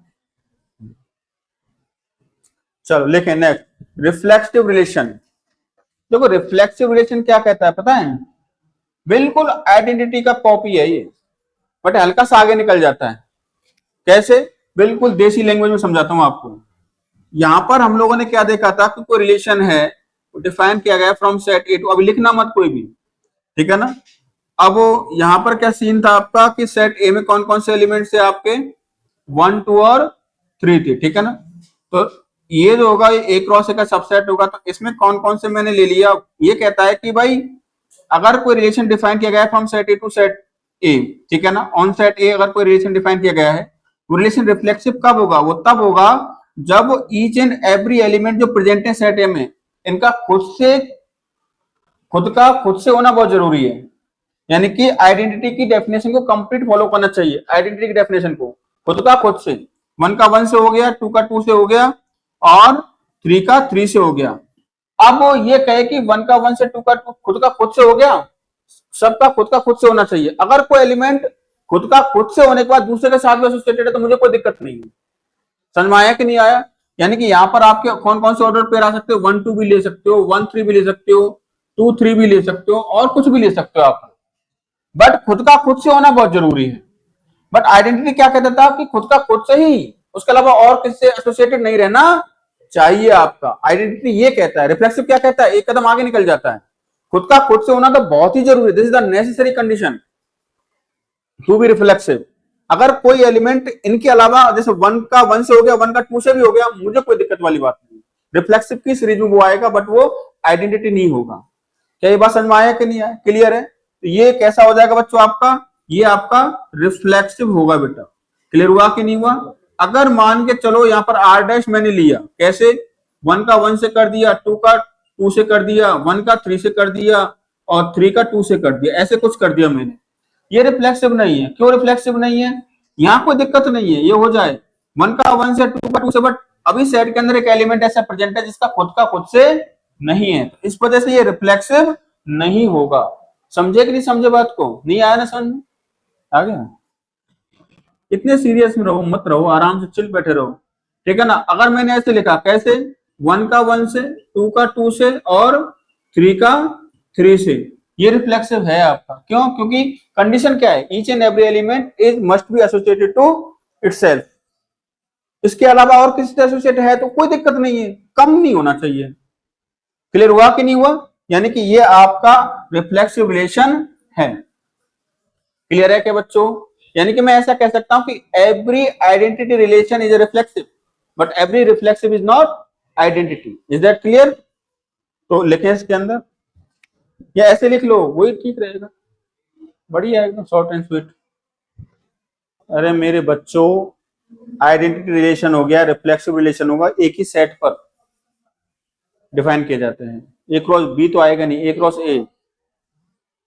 चलो लिखें नेक्स्ट, रिफ्लेक्सिव रिलेशन। देखो रिफ्लेक्सिव रिलेशन क्या कहता है पता है, बिल्कुल आइडेंटिटी का कॉपी है ये, बट हल्का सा आगे निकल जाता है। कैसे, बिल्कुल देसी लैंग्वेज में समझाता हूं आपको। यहां पर हम लोगों ने क्या देखा था कि कोई रिलेशन है, डिफाइन किया गया फ्रॉम सेट ए टू, अभी लिखना मत कोई भी, ठीक है ना। अब यहां पर क्या सीन था आपका कि सेट ए में कौन कौन से एलिमेंट्स थे आपके, 1 2 और 3 थे, ठीक है ना। तो ये जो होगा ये ए क्रॉस ए का सबसेट होगा, तो इसमें कौन कौन से मैंने ले लिया, ये कहता है कि भाई अगर कोई रिलेशन डिफाइन किया गया है from set A to set A, ठीक है ना, ऑन सेट ए अगर कोई रिलेशन डिफाइन किया गया है, वो रिलेशन रिफ्लेक्सिव कब होगा, वो तब होगा जब ईच एंड एवरी एलिमेंट जो प्रेजेंट है सेट ए में, इनका खुद का खुद से होना बहुत जरूरी है। यानी कि आइडेंटिटी की डेफिनेशन को कंप्लीट फॉलो करना चाहिए, आइडेंटिटी की डेफिनेशन को खुद का खुद से, 1 का 1 से हो गया, 2 का 2 से हो गया, और 3 का 3 से हो गया। अब वो ये कहे कि 1 का 1 से 2 का 2 खुद का खुद से हो गया, सबका खुद का खुद से होना चाहिए। अगर कोई एलिमेंट खुद का खुद से होने के बाद दूसरे के साथ भी एसोसिएटेड है तो मुझे कोई दिक्कत नहीं है। समझ में आया कि नहीं आया, यानी कि यहाँ पर आपके कौन कौन से ऑर्डर पेयर आ सकते हो, 1 2 भी ले सकते हो, 1 3 भी ले सकते हो, 2 3 भी ले सकते हो, और कुछ भी ले सकते हो आप, बट खुद का खुद से होना बहुत जरूरी है। बट आइडेंटिटी क्या कहता था कि खुद का खुद से ही, उसके अलावा और किससे एसोसिएटेड नहीं रहना चाहिए आपका, आइडेंटिटी ये कहता है। रिफ्लेक्सिव क्या कहता है, एक कदम आगे निकल जाता है, खुद का खुद से होना तो बहुत ही जरूरी है, this is the necessary condition to be reflexive. अगर कोई एलिमेंट इनके अलावा, जैसे 1 का 1 से हो गया, 1 का 2 से भी हो गया, मुझे कोई दिक्कत वाली बात नहीं, रिफ्लेक्सिव की सीरीज में वो आएगा, बट वो आइडेंटिटी नहीं होगा। क्या ये बात समझ में आया कि नहीं आया, क्लियर है। तो ये कैसा हो जाएगा बच्चों आपका, ये आपका रिफ्लेक्सिव होगा बेटा, क्लियर हुआ कि नहीं हुआ। अगर मान के चलो यहाँ पर आर डैश मैंने लिया, कैसे, 1 का 1 से कर दिया, 2 का 2 से कर दिया, 1 का 3 से कर दिया, और 3 का 2 से कर दिया, ऐसे कुछ कर दिया मैंने, ये रिफ्लेक्सिव नहीं है। क्यों रिफ्लेक्सिव नहीं है, यहाँ कोई दिक्कत नहीं है, ये हो जाए 1 का 1 से, 2 का 2 से, बट अभी सेट के अंदर एक एलिमेंट ऐसा प्रेजेंट है जिसका खुद का खुद से नहीं है, तो इस वजह से ये रिफ्लेक्सिव नहीं होगा। समझे कि नहीं समझे बात को, नहीं आया ना समझ में, आ गया। इतने सीरियस में रहो मत रहो, आराम से चिल बैठे रहो, ठीक है ना। अगर मैंने ऐसे लिखा, कैसे, 1 का 1 से, 2 का 2 से, और 3 का 3 से, ये रिफ्लेक्सिव है आपका। क्यों, क्योंकि कंडीशन क्या है, each and every element is must be associated to itself, इसके अलावा और किसी से एसोसिएट है तो कोई दिक्कत नहीं है, कम नहीं होना चाहिए। क्लियर हुआ कि नहीं हुआ, यानी कि ये आपका रिफ्लेक्सिव रिलेशन है। क्लियर है क्या बच्चों, यानी कि मैं ऐसा कह सकता हूं कि every identity relation is reflexive, but every reflexive is not identity, is that clear. तो लिखें इसके अंदर, या ऐसे लिख लो वही ठीक रहेगा, बढ़िया एकदम शॉर्ट एंड स्वीट। अरे मेरे बच्चों, आइडेंटिटी रिलेशन हो गया, रिफ्लेक्सिव रिलेशन होगा, एक ही सेट पर डिफाइन किए जाते हैं। ए क्रॉस बी तो आएगा नहीं, ए क्रॉस ए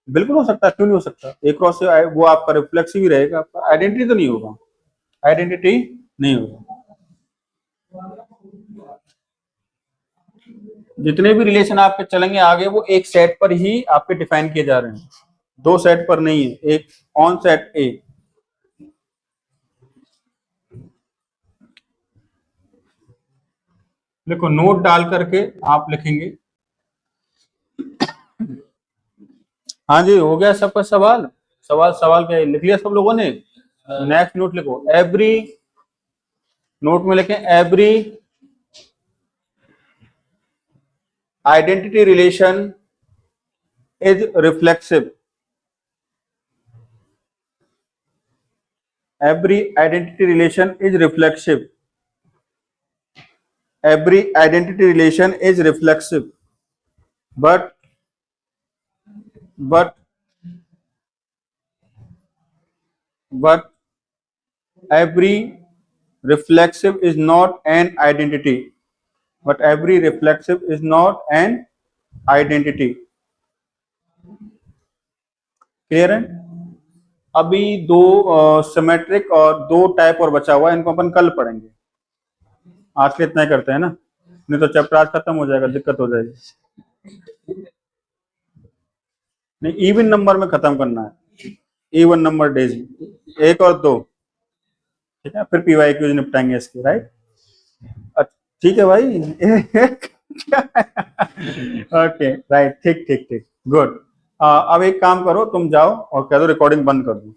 बिल्कुल हो सकता है, क्यों नहीं हो सकता, ए क्रॉस ए वो आपका रिफ्लेक्सिव ही रहेगा, आपका आइडेंटिटी तो नहीं होगा, आइडेंटिटी नहीं होगा। जितने भी रिलेशन आपके चलेंगे आगे, वो एक सेट पर ही आपके डिफाइन किए जा रहे हैं, दो सेट पर नहीं है, एक ऑन सेट ए। देखो नोट डाल करके आप लिखेंगे। हाँ जी, हो गया सबका सवाल। सवाल क्या है, लिख लिया सब लोगों ने? नेक्स्ट नोट लिखो, एवरी, नोट में लिखें every identity relation is reflexive. Every identity relation is reflexive. Every identity relation is reflexive. But but but every reflexive is not an identity. But every reflexive is not an identity. Clear है? अभी दो symmetric और दो type और बचा हुआ है, इनको अपन कल पढ़ेंगे। आज के इतना ही करते हैं ना, नहीं तो चैप्टर आज खत्म हो जाएगा, दिक्कत हो जाएगी। नहीं, इवन नंबर में खत्म करना है, इवन नंबर डेज, एक और दो, ठीक है, फिर पीवाई क्यूज निपटाएंगे इसके, राइट? ठीक है भाई। ओके राइट, ठीक ठीक ठीक, गुड। अब एक काम करो, तुम जाओ और कह दो रिकॉर्डिंग बंद कर दो।